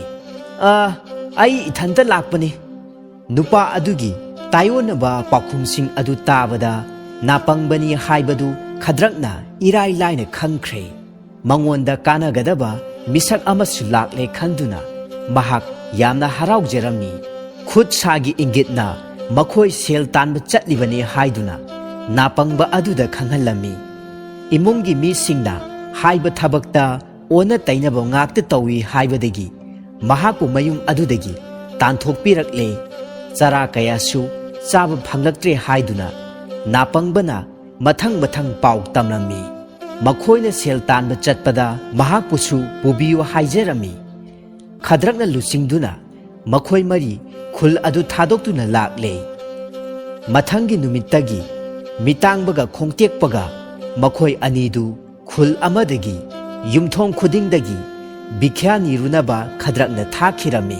ꯑꯩ ꯏꯊꯟꯇ ꯂꯥꯛꯄꯅꯤ꯫ ꯅꯨꯄꯥ ꯑꯗꯨꯒꯤ ꯇꯥꯌꯣꯟꯅꯕ ꯄꯥꯎꯈꯨꯝꯁꯤꯡ ꯑꯗꯨ ꯇꯥꯕꯗ ꯅꯥꯄꯪꯕꯅꯤ ꯍꯥꯏꯕꯗꯨ ꯈꯗ꯭ꯔꯛꯅ ꯏꯔꯥꯏ ꯂꯥꯏꯅ ꯈꯪꯈ꯭ꯔꯦ꯫ ꯃꯉꯣꯟꯗ ꯀꯥꯟꯅꯒꯗꯕ ꯃꯤꯁꯛ ꯑꯃꯁꯨ ꯂꯥꯛꯂꯦ ꯈꯟꯗꯨꯅ ꯃꯍꯥꯛ ꯌꯥꯝꯅ ꯍꯔꯥꯎꯖꯔꯝꯃꯤ꯫ ꯈꯨꯠ ꯁꯥꯒꯤ ꯏꯪꯒꯤꯠꯅ ꯃꯈꯣꯏ ꯁꯦꯜ ꯇꯥꯟꯕ ꯆꯠꯂꯤꯕꯅꯤ ꯍꯥꯏꯗꯨꯅ ꯅꯥꯄꯪꯕ ꯑꯗꯨꯗ ꯈꯪꯍꯜꯂꯝꯃꯤ꯫ ꯏꯃꯨꯡꯒꯤ ꯃꯤꯁꯤꯡꯅ ꯍꯥꯏꯕ ꯊꯕꯛꯇ ꯑꯣꯟꯅ ꯇꯩꯅꯕ ꯉꯥꯛꯇ ꯇꯧꯏ ꯍꯥꯏꯕꯗꯒꯤ ꯃꯍꯥꯛꯄꯨ ꯃꯌꯨꯝ ꯑꯗꯨꯗꯒꯤ ꯇꯥꯟꯊꯣꯛꯄꯤꯔꯛꯂꯦ꯫ ꯆꯔꯥ ꯀꯌꯥꯁꯨ ꯆꯥꯕ ꯐꯪꯂꯛꯇ꯭ꯔꯦ ꯍꯥꯏꯗꯨꯅ ꯅꯥꯄꯪꯕꯅ ꯃꯊꯪ ꯃꯊꯪ ꯄꯥꯎ ꯇꯝꯂꯝꯃꯤ꯫ ꯃꯈꯣꯏꯅ ꯁꯦꯜ ꯇꯥꯟꯕ ꯆꯠꯄꯗ ꯃꯍꯥꯛꯄꯨꯁꯨ ꯄꯨꯕꯤꯌꯨ ꯍꯥꯏꯖꯔꯝꯃꯤ꯫ ꯈꯗ꯭ꯔꯛꯅ ꯂꯨꯆꯤꯡꯗꯨꯅ ꯃꯈꯣꯏ ꯃꯔꯤ ꯈꯨꯜ ꯑꯗꯨ ꯊꯥꯗꯣꯛꯇꯨꯅ ꯂꯥꯛꯂꯦ꯫ ꯃꯊꯪꯒꯤ ꯅꯨꯃꯤꯠꯇꯒꯤ ꯃꯤꯇꯥꯡꯕꯒ ꯈꯣꯡꯇꯦꯛꯄꯒ ꯃꯈꯣꯏ ꯑꯅꯤꯗꯨ ꯈꯨꯜ ꯑꯃꯗꯒꯤ ꯌꯨꯝꯊꯣꯡ ꯈꯨꯗꯤꯡꯗꯒꯤ ꯚꯤꯈ꯭ꯌꯥ ꯅꯤꯔꯨꯅꯕ ꯈꯗ꯭ꯔꯛꯅ ꯊꯥꯈꯤꯔꯝꯃꯤ꯫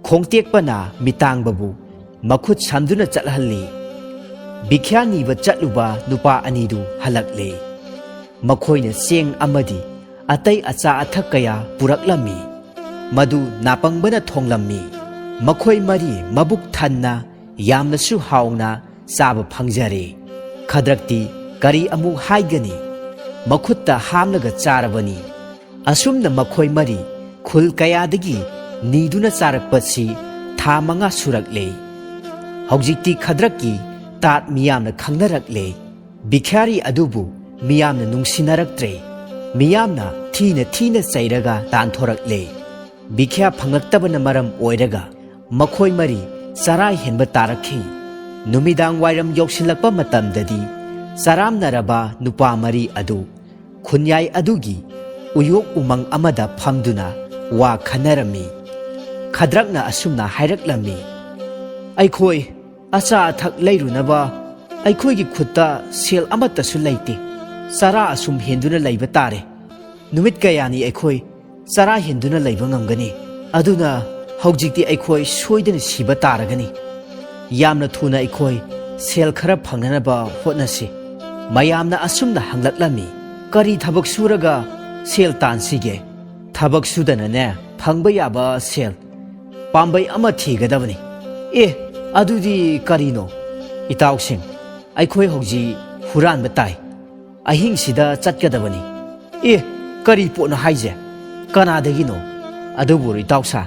ꯈꯣꯡꯇꯦꯛꯄꯅ ꯃꯤꯇꯥꯡꯕꯕꯨ ꯃꯈꯨꯠ ꯁꯝꯗꯨꯅ ꯆꯠꯍꯜꯂꯤ꯫ ꯚꯤꯈ꯭ꯌꯥ ꯅꯤꯕ ꯆꯠꯂꯨꯕ ꯅꯨꯄꯥ ꯑꯅꯤꯗꯨ ꯍꯜꯂꯛꯂꯦ꯫ ꯃꯈꯣꯏꯅ ꯆꯦꯡ ꯑꯃꯗꯤ ꯑꯇꯩ ꯑꯆꯥ ꯑꯊꯛ ꯀꯌꯥ ꯄꯨꯔꯛꯂꯝꯃꯤ꯫ ꯃꯗꯨ ꯅꯥꯄꯪꯕꯅ ꯊꯣꯡꯂꯝꯃꯤ꯫ ꯃꯈꯣꯏ ꯃꯔꯤ ꯃꯕꯨꯛ ꯊꯟꯅ ꯌꯥꯝꯅꯁꯨ ꯍꯥꯎꯅ ꯆꯥꯕ ꯐꯪꯖꯔꯦ꯫ ꯈꯗ꯭ꯔꯛꯇꯤ ꯀꯔꯤ ꯑꯃꯨꯛ ꯍꯥꯏꯒꯅꯤ? ꯃꯈꯨꯠꯇ ꯍꯥꯝꯂꯒ ꯆꯥꯔꯕꯅꯤ꯫ ꯑꯁꯨꯝꯅ ꯃꯈꯣꯏ ꯃꯔꯤ ꯈꯨꯜ ꯀꯌꯥꯗꯒꯤ ꯅꯤꯗꯨꯅ ꯆꯥꯔꯛꯄꯁꯤ ꯊꯥ 5 ꯁꯨꯔꯛꯂꯦ꯫ ꯍꯧꯖꯤꯛꯇꯤ ꯈꯗ꯭ꯔꯛꯀꯤ ꯇꯥꯠ ꯃꯤꯌꯥꯝꯅ ꯈꯪꯅꯔꯛꯂꯦ꯫ ꯚꯤꯈ꯭ꯌꯥꯔꯤ ꯑꯗꯨꯕꯨ ꯃꯤꯌꯥꯝꯅ ꯅꯨꯡꯁꯤꯅꯔꯛꯇ꯭ꯔꯦ꯫ ꯃꯤꯌꯥꯝꯅ ꯊꯤꯅ ꯊꯤꯅ ꯆꯩꯔꯒ ꯇꯥꯟꯊꯣꯔꯛꯂꯦ꯫ ꯚꯤꯈ꯭ꯌꯥ ꯐꯪꯂꯛꯇꯕꯅ ꯃꯔꯝ ꯑꯣꯏꯔꯒ ꯃꯈꯣꯏ ꯃꯔꯤ ꯆꯔꯥ ꯍꯦꯟꯕ ꯇꯥꯔꯛꯈꯤ꯫ ꯅꯨꯃꯤꯗꯥꯡ ꯋꯥꯏꯔꯝ ꯌꯧꯁꯤꯜꯂꯛꯄ ꯃꯇꯝꯗꯗꯤ ꯆꯔꯥꯝꯅꯔꯕ ꯅꯨꯄꯥ ꯃꯔꯤ ꯑꯗꯨ ꯈꯨꯟꯌꯥꯏ ꯑꯗꯨꯒꯤ ꯎꯌꯣꯛ ꯎꯃꯪ ꯑꯃꯗ ꯐꯝꯗꯨꯅ ꯋꯥ ꯈꯟꯅꯔꯝꯃꯤ꯫ ꯈꯗ꯭ꯔꯛꯅ ꯑꯁꯨꯝꯅ ꯍꯥꯏꯔꯛꯂꯝꯃꯤ: "ꯑꯩꯈꯣꯏ ꯑꯆꯥ ꯑꯊꯛ ꯂꯩꯔꯨꯅꯕ ꯑꯩꯈꯣꯏꯒꯤ ꯈꯨꯠꯇ ꯁꯦꯜ ꯑꯃꯠꯇꯁꯨ ꯂꯩꯇꯦ꯫ ꯆꯔꯥ ꯑꯁꯨꯝ ꯍꯦꯟꯗꯨꯅ ꯂꯩꯕ ꯇꯥꯔꯦ꯫ ꯅꯨꯃꯤꯠ ꯀꯌꯥꯅꯤ ꯑꯩꯈꯣꯏ ꯆꯔꯥ ꯍꯦꯟꯗꯨꯅ ꯂꯩꯕ ꯉꯝꯒꯅꯤ? ꯑꯗꯨꯅ ꯍꯧꯖꯤꯛꯇꯤ ꯑꯩꯈꯣꯏ ꯁꯣꯏꯗꯅ ꯁꯤꯕ ꯇꯥꯔꯒꯅꯤ꯫ ꯌꯥꯝꯅ ꯊꯨꯅ ꯑꯩꯈꯣই ꯁꯦꯜ ꯈꯔ ꯐꯪꯅꯅꯕ ꯍꯣꯠꯅꯁꯤ." ꯃꯌꯥꯝꯅ ꯑꯁꯨꯝꯅ ꯍꯪꯂꯛꯂꯝꯃꯤ꯫ "ꯀꯔꯤ ꯊꯕꯛ ꯁꯨꯔꯒ ꯁꯦꯜ ꯇꯥꯟꯁꯤꯒꯦ?" "ꯊꯕꯛ ꯁꯨꯗꯅꯅꯦ ꯐꯪꯕ ꯌꯥꯕ ꯁꯦꯜ ꯄꯥꯝꯕꯩ ꯑꯃ ꯊꯤꯒꯗꯕꯅꯤ." "ꯑꯦ, ꯑꯗꯨꯗꯤ ꯀꯔꯤꯅꯣ?" "ꯏꯇꯥꯎꯁꯤꯡ, ꯑꯩꯈꯣꯏ ꯍꯧꯖꯤꯛ ꯍꯨꯔꯥꯟꯕ ꯇꯥꯏ꯫ ꯑꯍꯤꯡꯁꯤꯗ ꯆꯠꯀꯗꯕꯅꯤ." "ꯑꯦ, ꯀꯔꯤ ꯄꯣꯠꯅꯣ ꯍꯥꯏꯁꯦ? ꯀꯅꯥꯗꯒꯤꯅꯣ?" "ꯑꯗꯨꯕꯨ ꯏꯇꯥꯎꯁꯥ,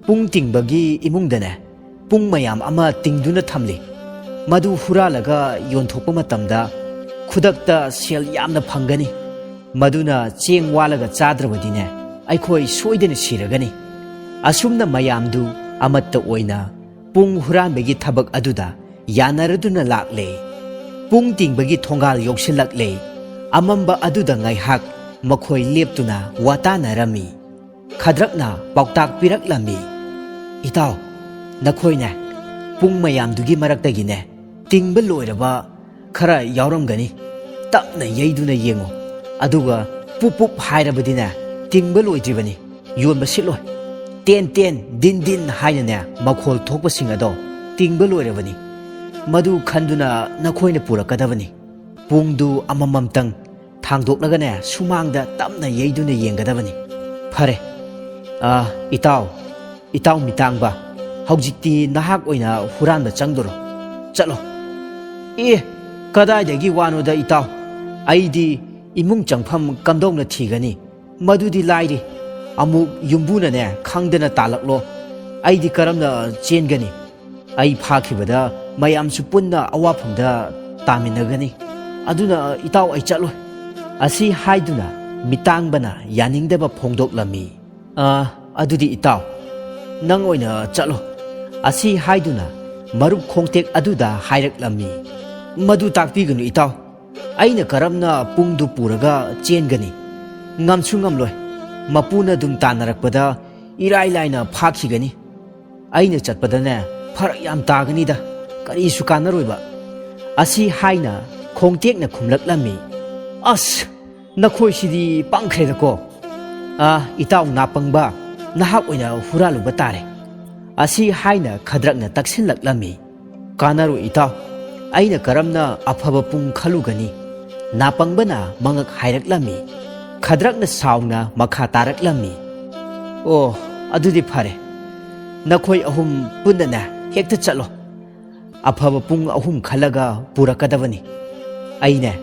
ꯄꯨꯡ ꯇꯤꯡꯕꯒꯤ ꯏꯃꯨꯡꯗꯅꯦ ꯄꯨꯡ ꯃꯌꯥꯝ ꯑꯃ ꯇꯤꯡꯗꯨꯅ ꯊꯝꯂꯤ꯫ ꯃꯗꯨ ꯍꯨꯔꯥꯜꯂꯒ ꯌꯣꯟꯊꯣꯛꯄ ꯃꯇꯝꯗ ꯈꯨꯗꯛꯇ ꯁꯦꯜ ꯌꯥꯝꯅ ꯐꯪꯒꯅꯤ꯫ ꯃꯗꯨꯅ ꯆꯦꯡ ꯋꯥꯜꯂꯒ ꯆꯥꯗ꯭ꯔꯕꯗꯤꯅꯦ ꯑꯩꯈꯣꯏ ꯁꯣꯏꯗꯅ ꯁꯤꯔꯒꯅꯤ." ꯑꯁꯨꯝꯅ ꯃꯌꯥꯝꯗꯨ ꯑꯃꯠꯇ ꯑꯣꯏꯅ ꯄꯨꯡ ꯍꯨꯔꯥꯟꯕꯒꯤ ꯊꯕꯛ ꯑꯗꯨꯗ ꯌꯥꯅꯔꯗꯨꯅ ꯂꯥꯛꯂꯦ꯫ ꯄꯨꯡ ꯇꯤꯡꯕꯒꯤ ꯊꯣꯡꯒꯥꯜ ꯌꯧꯁꯤꯜꯂꯛꯂꯦ꯫ ꯑꯃꯝꯕ ꯑꯗꯨꯗ ꯉꯥꯏꯍꯥꯛ ꯃꯈꯣꯏ ꯂꯦꯞꯇꯨꯅ ꯋꯥꯇꯥꯅꯔꯝꯃꯤ꯫ ꯈꯗ꯭ꯔꯛꯅ ꯄꯥꯎꯇꯥꯛ ꯄꯤꯔꯛꯂꯝꯃꯤ: "ꯏꯇꯥꯎ, ꯅꯈꯣꯏꯅꯦ ꯄꯨꯡ ꯃꯌꯥꯝꯗꯨꯒꯤ ꯃꯔꯛꯇꯒꯤꯅꯦ ꯇꯤꯡꯕ ꯂꯣꯏꯔꯕ ꯈꯔ ꯌꯥꯎꯔꯝꯒꯅꯤ꯫ ꯇꯞꯅ ꯌꯩꯗꯨꯅ ꯌꯦꯡꯉꯨ꯫ ꯑꯗꯨꯒ ꯄꯨꯞ ꯄꯨꯞ ꯍꯥꯏꯔꯕꯗꯤꯅꯦ ꯇꯤꯡꯕ ꯂꯣꯏꯗ꯭ꯔꯤꯕꯅꯤ, ꯌꯣꯟꯕ ꯁꯤꯠꯂꯣꯏ꯫ ꯇꯦꯟ ꯇꯦꯟ ꯗꯤꯟ ꯗꯤꯟ ꯍꯥꯏꯅꯅꯦ ꯃꯈꯣꯜ ꯊꯣꯛꯄꯁꯤꯡ ꯑꯗꯣ ꯇꯤꯡꯕ ꯂꯣꯏꯔꯕꯅꯤ꯫ ꯃꯗꯨ ꯈꯟꯗꯨꯅ ꯅꯈꯣꯏꯅ ꯄꯨꯔꯛꯀꯗꯕꯅꯤ꯫ ꯄꯨꯡꯗꯨ ꯑꯃꯃꯝꯇꯪ ꯊꯥꯡꯗꯣꯛꯂꯒꯅꯦ ꯁꯨꯃꯥꯡꯗ ꯇꯞꯅ ꯌꯩꯗꯨꯅ ꯌꯦꯡꯒꯗꯕꯅꯤ." "ꯐꯔꯦ, ꯏꯇꯥꯎ ꯃꯤꯇꯥꯡꯕ, ꯍꯧꯖꯤꯛꯇꯤ ꯅꯍꯥꯛ ꯑꯣꯏꯅ ꯍꯨꯔꯥꯟꯕ ꯆꯪꯗꯣꯔꯣ꯫ ꯆꯠꯂꯣ." "ꯑꯦ, ꯀꯗꯥꯏꯗꯒꯤ ꯋꯥꯅꯣꯗ ꯏꯇꯥꯎ? ꯑꯩꯗꯤ ꯏꯃꯨꯡ ꯆꯪꯐꯝ ꯀꯝꯗꯧꯅ ꯊꯤꯒꯅꯤ? ꯃꯗꯨꯗꯤ ꯂꯥꯏꯔꯤ꯫ ꯑꯃꯨꯛ ꯌꯨꯝꯕꯨꯅꯅꯦ ꯈꯪꯗꯅ ꯇꯥꯜꯂꯛꯂꯣ, ꯑꯩꯗꯤ ꯀꯔꯝꯅ ꯆꯦꯟꯒꯅꯤ? ꯑꯩ ꯐꯥꯈꯤꯕꯗ ꯃꯌꯥꯝꯁꯨ ꯄꯨꯟꯅ ꯑꯋꯥꯐꯝꯗ ꯇꯥꯃꯤꯟꯅꯒꯅꯤ꯫ ꯑꯗꯨꯅ ꯏꯇꯥꯎ, ꯑꯩ ꯆꯠꯂꯣꯏ." ꯑꯁꯤ ꯍꯥꯏꯗꯨꯅ ꯃꯤꯇꯥꯡꯕꯅ ꯌꯥꯅꯤꯡꯗꯕ ꯐꯣꯡꯗꯣꯛꯂꯝꯃꯤ꯫ "ꯑꯗꯨꯗꯤ ꯏꯇꯥꯎ, ꯅꯪ ꯑꯣꯏꯅ ꯆꯠꯂꯣ." ꯑꯁꯤ ꯍꯥꯏꯗꯨꯅ ꯃꯔꯨꯞ ꯈꯣꯡꯇꯦꯛ ꯑꯗꯨꯗ ꯍꯥꯏꯔꯛꯂꯝꯃꯤ꯫ "ꯃꯗꯨ ꯇꯥꯛꯄꯤꯒꯅꯨ ꯏꯇꯥꯎ꯫ ꯑꯩꯅ ꯀꯔꯝꯅ ꯄꯨꯡꯗꯨ ꯄꯨꯔꯒ ꯆꯦꯟꯒꯅꯤ? ꯉꯝꯁꯨ ꯉꯝꯂꯣꯏ꯫ ꯃꯄꯨꯅ ꯑꯗꯨꯝ ꯇꯥꯟꯅꯔꯛꯄꯗ ꯏꯔꯥꯏ ꯂꯥꯏꯅ ꯐꯥꯈꯤꯒꯅꯤ꯫ ꯑꯩꯅ ꯆꯠꯄꯗꯅꯦ ꯐꯔꯛ ꯌꯥꯝ ꯇꯥꯒꯅꯤꯗ, ꯀꯔꯤꯁꯨ ꯀꯥꯟꯅꯔꯣꯏꯕ." ꯑꯁꯤ ꯍꯥꯏꯅ ꯈꯣꯡꯇꯦꯛꯅ ꯈꯨꯝꯂꯛꯂꯝꯃꯤ꯫ "ꯑꯁ, ꯅꯈꯣꯏꯁꯤꯗꯤ ꯄꯪꯈ꯭ꯔꯦꯗꯀꯣ! ꯏꯇꯥꯎ ꯅꯥꯄꯪꯕ, ꯅꯍꯥꯛ ꯑꯣꯏꯅ ꯍꯨꯔꯥꯜꯂꯨꯕ ꯇꯥꯔꯦ." ꯑꯁꯤ ꯍꯥꯏꯅ ꯈꯗ꯭ꯔꯛꯅ ꯇꯛꯁꯤꯜꯂꯛꯂꯝꯃꯤ꯫ "ꯀꯥꯟꯅꯔꯣꯏ ꯏꯇꯥꯎ, ꯑꯩꯅ ꯀꯔꯝꯅ ꯑꯐꯕ ꯄꯨꯡ ꯈꯜꯂꯨꯒꯅꯤ?" ꯅꯥꯄꯪꯕꯅ ꯃꯉꯛ ꯍꯥꯏꯔꯛꯂꯝꯃꯤ꯫ ꯈꯗ꯭ꯔꯛꯅ ꯁꯥꯎꯅ ꯃꯈꯥ ꯇꯥꯔꯛꯂꯝꯃꯤ꯫ "ꯑꯣ, ꯑꯗꯨꯗꯤ ꯐꯔꯦ꯫ ꯅꯈꯣꯏ ꯑꯍꯨꯝ ꯄꯨꯟꯅꯅꯦ ꯍꯦꯛꯇ ꯆꯠꯂꯣ꯫ ꯑꯐꯕ ꯄꯨꯡ 3 ꯈꯜꯂꯒ ꯄꯨꯔꯛꯀꯗꯕꯅꯤ꯫ ꯑꯩꯅꯦ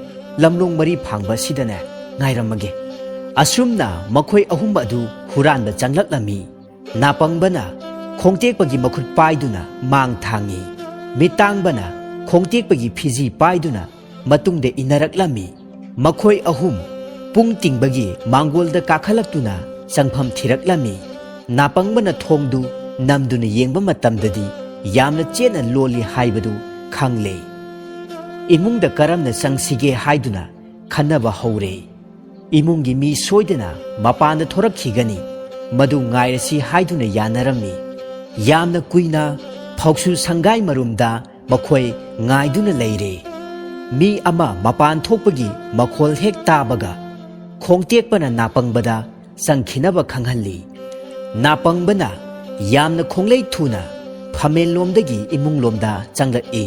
ꯂꯝꯂꯣꯡ 4 ꯐꯥꯡꯕ ꯑꯁꯤꯗꯅꯦ ꯉꯥꯏꯔꯝꯃꯒꯦ꯫ ꯑꯁꯨꯝꯅ ꯃꯈꯣꯏ ꯑꯍꯨꯝ ꯑꯗꯨ ꯍꯨꯔꯥꯟꯕ ꯆꯪꯂꯛꯂꯝꯃꯤ ꯅꯥꯄꯪꯕꯅ ꯈꯣꯡꯇꯦꯛꯄꯒꯤ ꯃꯈꯨꯠ ꯄꯥꯏꯗꯨꯅ ꯃꯥꯡ ꯊꯥꯡꯉꯤ ꯃꯤꯇꯥꯡꯕꯅ ꯈꯣꯡꯇꯦꯛꯄꯒꯤ ꯐꯤꯖꯤ ꯄꯥꯏꯗꯨꯅ ꯃꯇꯨꯡꯗ ꯏꯟꯅꯔꯛꯂꯝꯃꯤ ꯃꯈꯣꯏ ꯑꯍꯨꯝ ꯄꯨꯡ ꯇꯤꯡꯕꯒꯤ ꯃꯥꯡꯒꯣꯜꯗ ꯀꯥꯈꯠꯂꯛꯇꯨꯅ ꯆꯪꯐꯝ ꯊꯤꯔꯛꯂꯝꯃꯤ ꯅꯥꯄꯪꯕꯅ ꯊꯣꯡꯗꯨ ꯅꯝꯗꯨꯅ ꯌꯦꯡꯕ ꯃꯇꯝꯗꯗꯤ ꯌꯥꯝꯅ ꯆꯦꯠꯅ ꯂꯣꯜꯂꯤ ꯍꯥꯏꯕꯗꯨ ꯈꯪꯂꯦ ꯏꯃꯨꯡꯗ ꯀꯔꯝꯅ ꯆꯪꯁꯤꯒꯦ ꯍꯥꯏꯗꯨꯅ ꯈꯟꯅꯕ ꯍꯧꯔꯦ ꯏꯃꯨꯡꯒꯤ ꯃꯤ ꯁꯣꯏꯗꯅ ꯃꯄꯥꯟꯗ ꯊꯣꯔꯛꯈꯤꯒꯅꯤ ꯃꯗꯨ ꯉꯥꯏꯔꯁꯤ ꯍꯥꯏꯗꯨꯅ ꯌꯥꯅꯔꯝꯃꯤ ꯌꯥꯝꯅ ꯀꯨꯏꯅ ꯐꯧꯁꯨ ꯁꯪꯒꯥꯏ ꯃꯔꯨꯝꯗ ꯃꯈꯣꯏ ꯉꯥꯏꯗꯨꯅ ꯂꯩꯔꯦ ꯃꯤ ꯑꯃ ꯃꯄꯥꯟ ꯊꯣꯛꯄꯒꯤ ꯃꯈꯣꯜ ꯍꯦꯛ ꯇꯥꯕꯒ ꯈꯣꯡꯇꯦꯛꯄꯅ ꯅꯥꯄꯪꯕꯗ ꯆꯪꯈꯤꯅꯕ ꯈꯪꯍꯜꯂꯤ ꯅꯥꯄꯪꯕꯅ ꯌꯥꯝꯅ ꯈꯣꯡꯂꯩ ꯊꯨꯅ ꯐꯃꯦꯟꯂꯣꯝꯗꯒꯤ ꯏꯃꯨꯡꯂꯣꯝꯗ ꯆꯪꯂꯛꯏ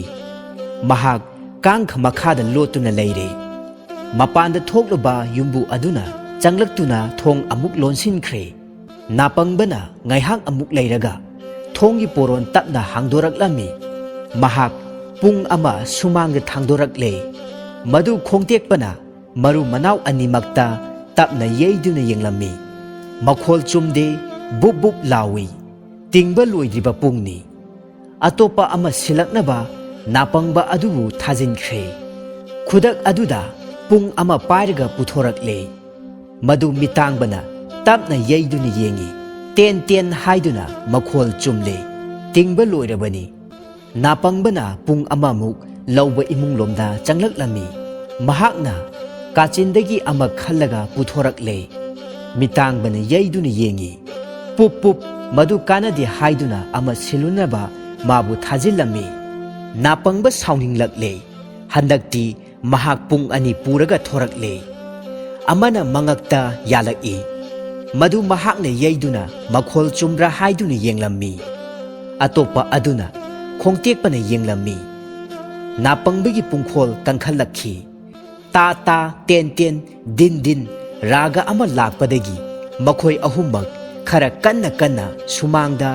ꯃꯍꯥꯛ ꯀꯥꯡꯈ ꯃꯈꯥꯗ ꯂꯣꯠꯇꯨꯅ ꯂꯩꯔꯦ ꯃꯄꯥꯟꯗ ꯊꯣꯛꯂꯨꯕ ꯌꯨꯝꯕꯨ ꯑꯗꯨꯅ ꯆꯪꯂꯛꯇꯨꯅ ꯊꯣꯡ ꯑꯃꯨꯛ ꯂꯣꯟꯁꯤꯟꯈ꯭ꯔꯦ ꯅꯥꯄꯪꯕꯅ ꯉꯥꯏꯍꯥꯛ ꯑꯃꯨꯛ ꯂꯩꯔꯒ ꯊꯣꯡꯒꯤ ꯄꯣꯔꯣꯟ ꯇꯞꯅ ꯍꯥꯡꯗꯣꯔꯛꯂꯝꯃꯤ ꯃꯍꯥꯛ ꯄꯨꯡ ꯑꯃ ꯁꯨꯃꯥꯡꯗ ꯊꯥꯡꯗꯣꯔꯛꯂꯦ ꯃꯗꯨ ꯈꯣꯡꯇꯦꯛꯄꯅ ꯃꯔꯨ ꯃꯅꯥꯎ ꯑꯅꯤꯃꯛꯇ ꯇꯞꯅ ꯌꯩꯗꯨꯅ ꯌꯦꯡꯂꯝꯃꯤ ꯃꯈꯣꯜ ꯆꯨꯝꯗꯦ ꯕꯨꯞ ꯕꯨꯞ ꯂꯥꯎꯏ ꯇꯤꯡꯕ ꯂꯣꯏꯗ꯭ꯔꯤꯕ ꯄꯨꯡꯅꯤ ꯑꯇꯣꯞꯄ ꯑꯃ ꯁꯤꯜꯂꯛꯅꯕ ꯅꯥꯄꯪꯕ ꯑꯗꯨꯕꯨ ꯊꯥꯖꯤꯟꯈ꯭ꯔꯦ ꯈꯨꯗꯛ ꯑꯗꯨꯗ ꯄꯨꯡ ꯑꯃ ꯄꯥꯏꯔꯒ ꯄꯨꯊꯣꯔꯛꯂꯦ ꯃꯗꯨ ꯃꯤꯇꯥꯡꯕꯅ ꯇꯞꯅ ꯌꯩꯗꯨꯅ ꯌꯦꯡꯉꯤ ꯇꯦꯟ ꯇꯦꯟ ꯍꯥꯏꯗꯨꯅ ꯃꯈꯣꯜ ꯆꯨꯝꯂꯦ ꯇꯤꯡꯕ ꯂꯣꯏꯔꯕꯅꯤ ꯅꯥꯄꯪꯕꯅ ꯄꯨꯡ ꯑꯃꯃꯨꯛ ꯂꯧꯕ ꯏꯃꯨꯡꯂꯣꯝꯗ ꯆꯪꯂꯛꯂꯝꯃꯤ ꯃꯍꯥꯛꯅ ꯀꯥꯆꯤꯟꯗꯒꯤ ꯑꯃ ꯈꯜꯂꯒ ꯄꯨꯊꯣꯔꯛꯂꯦ ꯃꯤꯇꯥꯡꯕꯅ ꯌꯩꯗꯨꯅ ꯌꯦꯡꯉꯤ ꯄꯨꯞ ꯄꯨꯞ ꯃꯗꯨ ꯀꯥꯟꯅꯗꯦ ꯍꯥꯏꯗꯨꯅ ꯑꯃ ꯁꯤꯜꯂꯨꯅꯕ ꯃꯥꯕꯨ ꯊꯥꯖꯤꯜꯂꯝꯃꯤ ꯅꯥꯄꯪꯕ ꯁꯥꯎꯅꯤꯡꯂꯛꯂꯦ ꯍꯟꯗꯛꯇꯤ ꯃꯍꯥꯛ ꯄꯨꯡ ꯑꯅꯤ ꯄꯨꯔꯒ ꯊꯣꯔꯛꯂꯦ ꯑꯃꯅ ꯃꯉꯛꯇ ꯌꯥꯜꯂꯛꯏ ꯃꯗꯨ ꯃꯍꯥꯛꯅ ꯌꯩꯗꯨꯅ ꯃꯈꯣꯜ ꯆꯨꯝꯕ꯭ꯔꯥ ꯍꯥꯏꯗꯨꯅ ꯌꯦꯡꯂꯝꯃꯤ ꯑꯇꯣꯞꯄ ꯑꯗꯨꯅ ꯈꯣꯡꯇꯦꯛꯄꯅ ꯌꯦꯡꯂꯝꯃꯤ ꯅꯥꯄꯪꯕꯒꯤ ꯄꯨꯡꯈꯣꯜ ꯀꯟꯈꯠꯂꯛꯈꯤ ꯇꯥ ꯇꯥ ꯇꯦꯟ ꯇꯦꯟ ꯗꯤꯟ ꯗꯤꯟ ꯔꯥꯒ ꯑꯃ ꯂꯥꯛꯄꯗꯒꯤ ꯃꯈꯣꯏ ꯑꯍꯨꯝꯃꯛ खरा कन्ना कन्ना सुमांगदा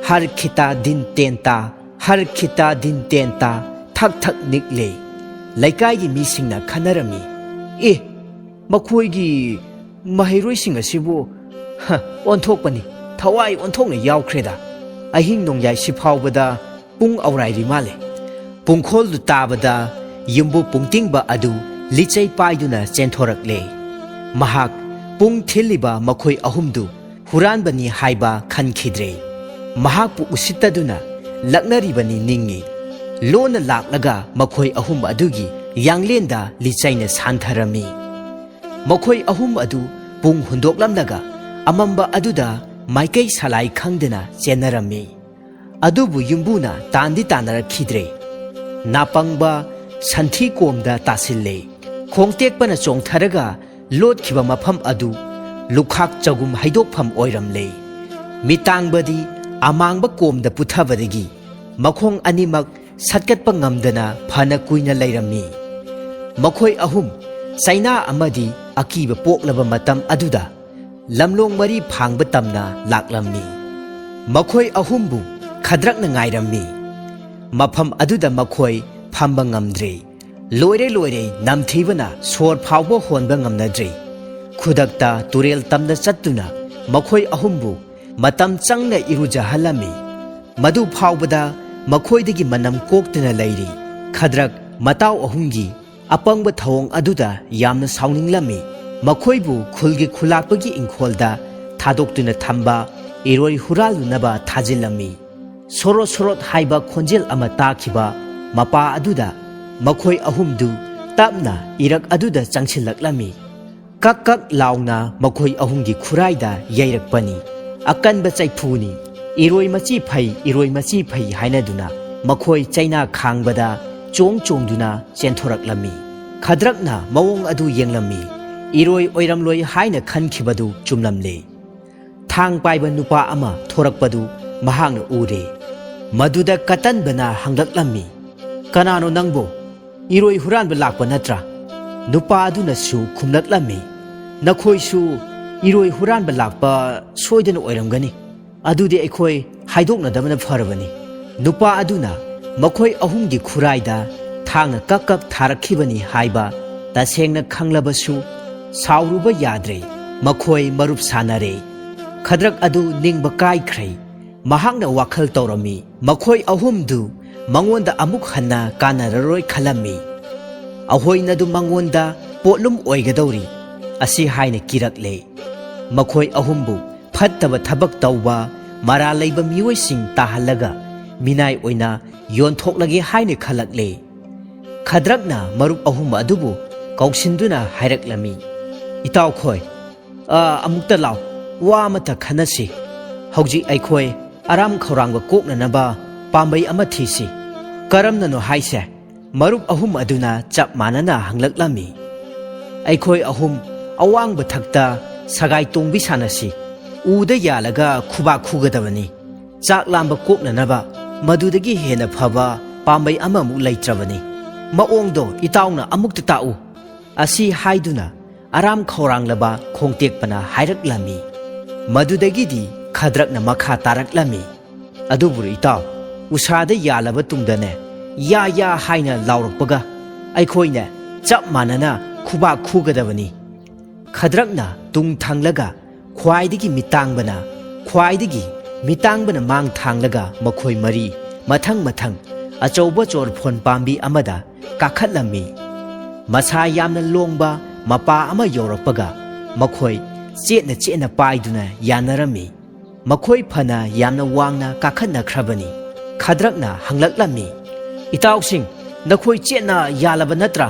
हर खिता दिन तेंता हर खिता दिन तेंता थक थक निकले लैकाई मीसिंगना खनरमी ए मखोईगी महैरोइसिंग असिबो ओंथोकपनी थवाई ओंथोकना यावख्रेदा अहिंग नोंयाई सिफावबदा पुंग औराइरि माले पुंखोल ताबदा युम्बु पुंगतिंगबा अदु लिचै पाइदुना चेंथोरकले महाक पुंग थिलिबा मखोई अहुमदु हुरानबनी हाइबा खनखिद्रे महाकपु उसित्तदुना लक्नरिबनी निंगी लोन लाक्लगा मखोई अहुम अदुगी यांगलेंदा लिचैना सानथरमी मखोई अहुम अदु पुंग हुंदोकलमलगा अमंबा अदुदा माइकै सलाई खंगदना चेनरमी अदुबु युम्बुना तांदी तानरखिद्रे नापंगबा संथी कोमदा तासिल्ले खोंगतेकपना चोंगथरगा लोटखिबा मफम अदु लुखाक चगुम हाइदोकफम ओइरमले मितांगबदी अमांगबा कोमदा पुथबदगी मखोंग अनिमक सत्कटपा ngamdana फना कुइना लैरमी मखोई अहुम चाइना अमदी अकीबा पोक्लबा मतम अदुदा लमलोंग मरी फांगबा तमना लाक्लम्मी मखोई अहुमबु खद्रकना ngairami मफम अदुदा मखोई फंबा ngamdre लोइरे लोइरे नमथीबना सोर फावबा होनबा ngamnadre खुदकता तुरेल तमना चत्तुना मखोई अहुमबु मतम चंगना इरुजहलमी मदु फावबदा मखोईदगी मनम कोक्तना लैरी खद्रक मताव अहुंगी अपंगबा थवोंग अदुदा यामना साउनिंगलमी मखोईबु खुलगी खुलाकपगी इंखोलदा थादोक्तुना थंबा इरोई हुरालुनबा थाजिलमी सोरो सोरोत हाइबा खोंजेल अमा ताखिबा मपा अदुदा मखोई अहुमदु तपना इरक अदुदा चंगसिलकलमी कक कक लाउना मखोई अहुंगी खुराइदा यैरकपनी अकनबा चैफुनी इरोई मची फै हाइनदुना मखोई चाइना खांगबदा चोंग चोंगदुना चेंथोरकलमी खद्रकना मवोंग अदु येंगलमी इरोई ओइरमलोई हाइना खनखिबदु चुमलमले थांग पाइबा नुपा अमा थोरकपदु महांगना उरे मदुदा कतनबना हंगलकलमी कनानो नंगबो इरोई हुरानबा लाकपा नत्रा नुपा अदुनसु खुमलकलमी नखोइसु इरोई हुरानबा लाकपा सोइदन ओइरमगनी अदुदे अखोई हाइदोकनदबना फरबनी नुपा अदुना मखोई अहुमगी खुराइदा थांगना कक कक थारखिबनी हाइबा तसेंगना खंगलबसु साउरुबा याद्रे ꯃꯈꯣꯏ ꯃꯔꯨꯞ ꯁꯥꯟꯅꯔꯦ ꯈꯗ꯭ꯔꯛ ꯑꯗꯨ ꯅꯤꯡꯕ ꯀꯥꯏꯈ꯭ꯔꯦ ꯃꯍꯥꯛꯅ ꯋꯥꯈꯜ ꯇꯧꯔꯝꯃꯤ ꯃꯈꯣꯏ ꯑꯍꯨꯝꯗꯨ ꯃꯉꯣꯟꯗ ꯑꯃꯨꯛ ꯍꯟꯅ ꯀꯥꯟꯅꯔꯔꯣꯏ ꯈꯜꯂꯝꯃꯤ ꯑꯍꯣꯏꯅꯗꯨ ꯃꯉꯣꯟꯗ ꯄꯣꯠꯂꯨꯝ ꯑꯣꯏꯒꯗꯧꯔꯤ ꯑꯁꯤ ꯍꯥꯏꯅ ꯀꯤꯔꯛꯂꯦ ꯃꯈꯣꯏ ꯑꯍꯨꯝꯕꯨ ꯐꯠꯇꯕ ꯊꯕꯛ ꯇꯧꯕ ꯃꯔꯥꯜ ꯂꯩꯕ ꯃꯤꯑꯣꯏꯁꯤꯡ ꯇꯥꯍꯜꯂꯒ ꯃꯤꯅꯥꯏ ꯑꯣꯏꯅ ꯌꯣꯟꯊꯣꯛꯂꯒꯦ ꯍꯥꯏꯅ ꯈꯜꯂꯛꯂꯦ ꯈꯗ꯭ꯔꯛꯅ ꯃꯔꯨꯞ ꯑꯍꯨꯝ ꯑꯗꯨꯕꯨ ꯀꯧꯁꯤꯟꯗꯨꯅ ꯍꯥꯏꯔꯛꯂꯝꯃꯤ ꯏꯇꯥꯎꯈꯣꯏ ꯑꯃꯨꯛꯇ ꯂꯥꯎ ꯋꯥ ꯑꯃꯇ ꯈꯟꯅꯁꯤ ꯍꯧꯖꯤꯛ ꯑꯩꯈꯣꯏ ꯑꯔꯥꯝ ꯈꯧꯔꯥꯡꯕ ꯀꯣꯛꯅꯅꯕ ꯄꯥꯝꯕꯩ ꯑꯃ ꯊꯤꯁꯤ ꯀꯔꯝꯅꯅꯣ ꯍꯥꯏꯁꯦ ꯃꯔꯨꯞ ꯑꯍꯨꯝ ꯑꯗꯨꯅ ꯆꯞ ꯃꯥꯟꯅꯅ ꯍꯪꯂꯛꯂꯝꯃꯤ ꯑꯩꯈꯣꯏ ꯑꯍꯨꯝ ꯑꯋꯥꯡꯕ ꯊꯛꯇ ꯁꯒꯥꯏ ꯇꯣꯡꯕꯤ ꯁꯥꯟꯅꯁꯤ ꯎꯗ ꯌꯥꯜꯂꯒ ꯈꯨꯕꯥꯛ ꯈꯨꯒꯗꯕꯅꯤ ꯆꯥꯛ ꯂꯥꯝꯕ ꯀꯣꯛꯅꯅꯕ ꯃꯗꯨꯗꯒꯤ ꯍꯦꯟꯅ ꯐꯕ ꯄꯥꯝꯕꯩ ꯑꯃꯃꯨꯛ ꯂꯩꯇ꯭ꯔꯕꯅꯤ ꯃꯑꯣꯡꯗꯣ ꯏꯇꯥꯎꯅ ꯑꯃꯨꯛꯇ ꯇꯥꯛꯎ ꯑꯁꯤ ꯍꯥꯏꯗꯨꯅ ꯑꯔꯥꯝ ꯈꯧꯔꯥꯡꯂꯕ ꯈꯣꯡꯇꯦꯛꯄꯅ ꯍꯥꯏꯔꯛꯂꯝꯃꯤ ꯃꯗꯨꯗꯒꯤꯗꯤ ꯈꯗ꯭ꯔꯛꯅ ꯃꯈꯥ ꯇꯥꯔꯛꯂꯝꯃꯤ ꯑꯗꯨꯕꯨ ꯏꯇꯥꯎ ꯎꯁꯥꯗ ꯌꯥꯜꯂꯕ ꯇꯨꯡꯗꯅꯦ ꯌꯥ ꯌꯥ ꯍꯥꯏꯅ ꯂꯥꯎꯔꯛꯄꯒ ꯑꯩꯈꯣꯏꯅ ꯆꯞ ꯃꯥꯟꯅꯅ ꯈꯨꯕꯥꯛ ꯈꯨꯒꯗꯕꯅꯤ ꯈꯗ꯭ꯔꯛꯅ ꯇꯨꯡ ꯊꯪꯂꯒ ꯈ꯭ꯋꯥꯏꯗꯒꯤ ꯃꯤꯇꯥꯡꯕꯅ ꯃꯥꯡ ꯊꯥꯡꯂꯒ ꯃꯈꯣꯏ ꯃꯔꯤ ꯃꯊꯪ ꯃꯊꯪ ꯑꯆꯧꯕ ꯆꯣꯔꯐꯣꯟ ꯄꯥꯝꯕꯤ ꯑꯃꯗ ꯀꯥꯈꯠꯂꯝꯃꯤ ꯃꯁꯥ ꯌꯥꯝꯅ ꯂꯣꯡꯕ ꯃꯄꯥ ꯑꯃ ꯌꯧꯔꯛꯄꯒ ꯃꯈꯣꯏ ꯆꯦꯠꯅ ꯄꯥꯏꯗꯨꯅ ꯌꯥꯅꯔꯝꯃꯤ ꯃꯈꯣꯏ ꯐꯅ ꯌꯥꯝꯅ ꯋꯥꯡꯅ ꯀꯥꯈꯠꯅꯈ꯭ꯔꯕꯅꯤ ꯈꯗ꯭ꯔꯛꯅ ꯍꯪꯂꯛꯂꯝꯃꯤ ꯏꯇꯥꯎꯁꯤꯡ ꯅꯈꯣꯏ ꯆꯦꯠꯅ ꯌꯥꯜꯂꯕ ꯅꯠꯇ꯭ꯔꯥ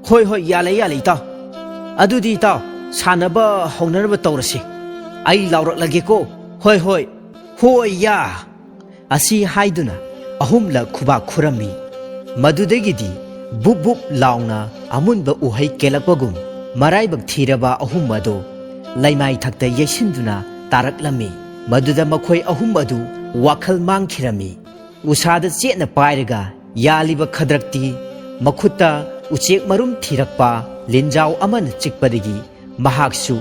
ꯍꯣꯏ ꯌꯥꯜꯂꯦ ꯏꯇꯥꯎ ꯑꯗꯨꯗꯤ ꯏꯇꯥꯎ ꯁꯥꯟꯅꯕ ꯍꯧꯅꯅꯕ ꯇꯧꯔꯁꯤ ꯑꯩ ꯂꯥꯎꯔꯛꯂꯒꯦꯀꯣ ꯍꯣꯏ ꯌꯥ ꯑꯁꯤ ꯍꯥꯏꯗꯨꯅ ꯑꯍꯨꯝꯂꯛ ꯈꯨꯕꯥꯛ ꯈꯨꯔꯝꯃꯤ ꯃꯗꯨꯗꯒꯤꯗꯤ ꯕꯨꯞ ꯕꯨꯞ ꯂꯥꯎꯅ ꯑꯃꯨꯟꯕ ꯎꯍꯩ ꯀꯦꯜꯂꯛꯄꯒꯨꯝ ꯃꯔꯥꯏꯕꯛ ꯊꯤꯔꯕ ꯑꯍꯨꯝ ꯑꯗꯨ ꯂꯩꯃꯥꯏ ꯊꯛꯇ ꯌꯩꯁꯤꯟꯗꯨꯅ ꯇꯥꯔꯛꯂꯝꯃꯤ ꯃꯗꯨꯗ ꯃꯈꯣꯏ ꯑꯍꯨꯝ ꯑꯗꯨ ꯋꯥꯈꯜ ꯃꯥꯡꯈꯤꯔꯝꯃꯤ ꯎꯁꯥꯗ ꯆꯦꯠꯅ ꯄꯥꯏꯔꯒ ꯌꯥꯜꯂꯤꯕ ꯈꯗ꯭ꯔꯛꯇꯤ ꯃꯈꯨꯠꯇ ꯎꯆꯦꯛ ꯃꯔꯨꯝ ꯊꯤꯔꯛꯄ ꯂꯤꯟꯖꯥꯎ ꯑꯃꯅ ꯆꯤꯛꯄꯗꯒꯤ ꯃꯍꯥꯛꯁꯨ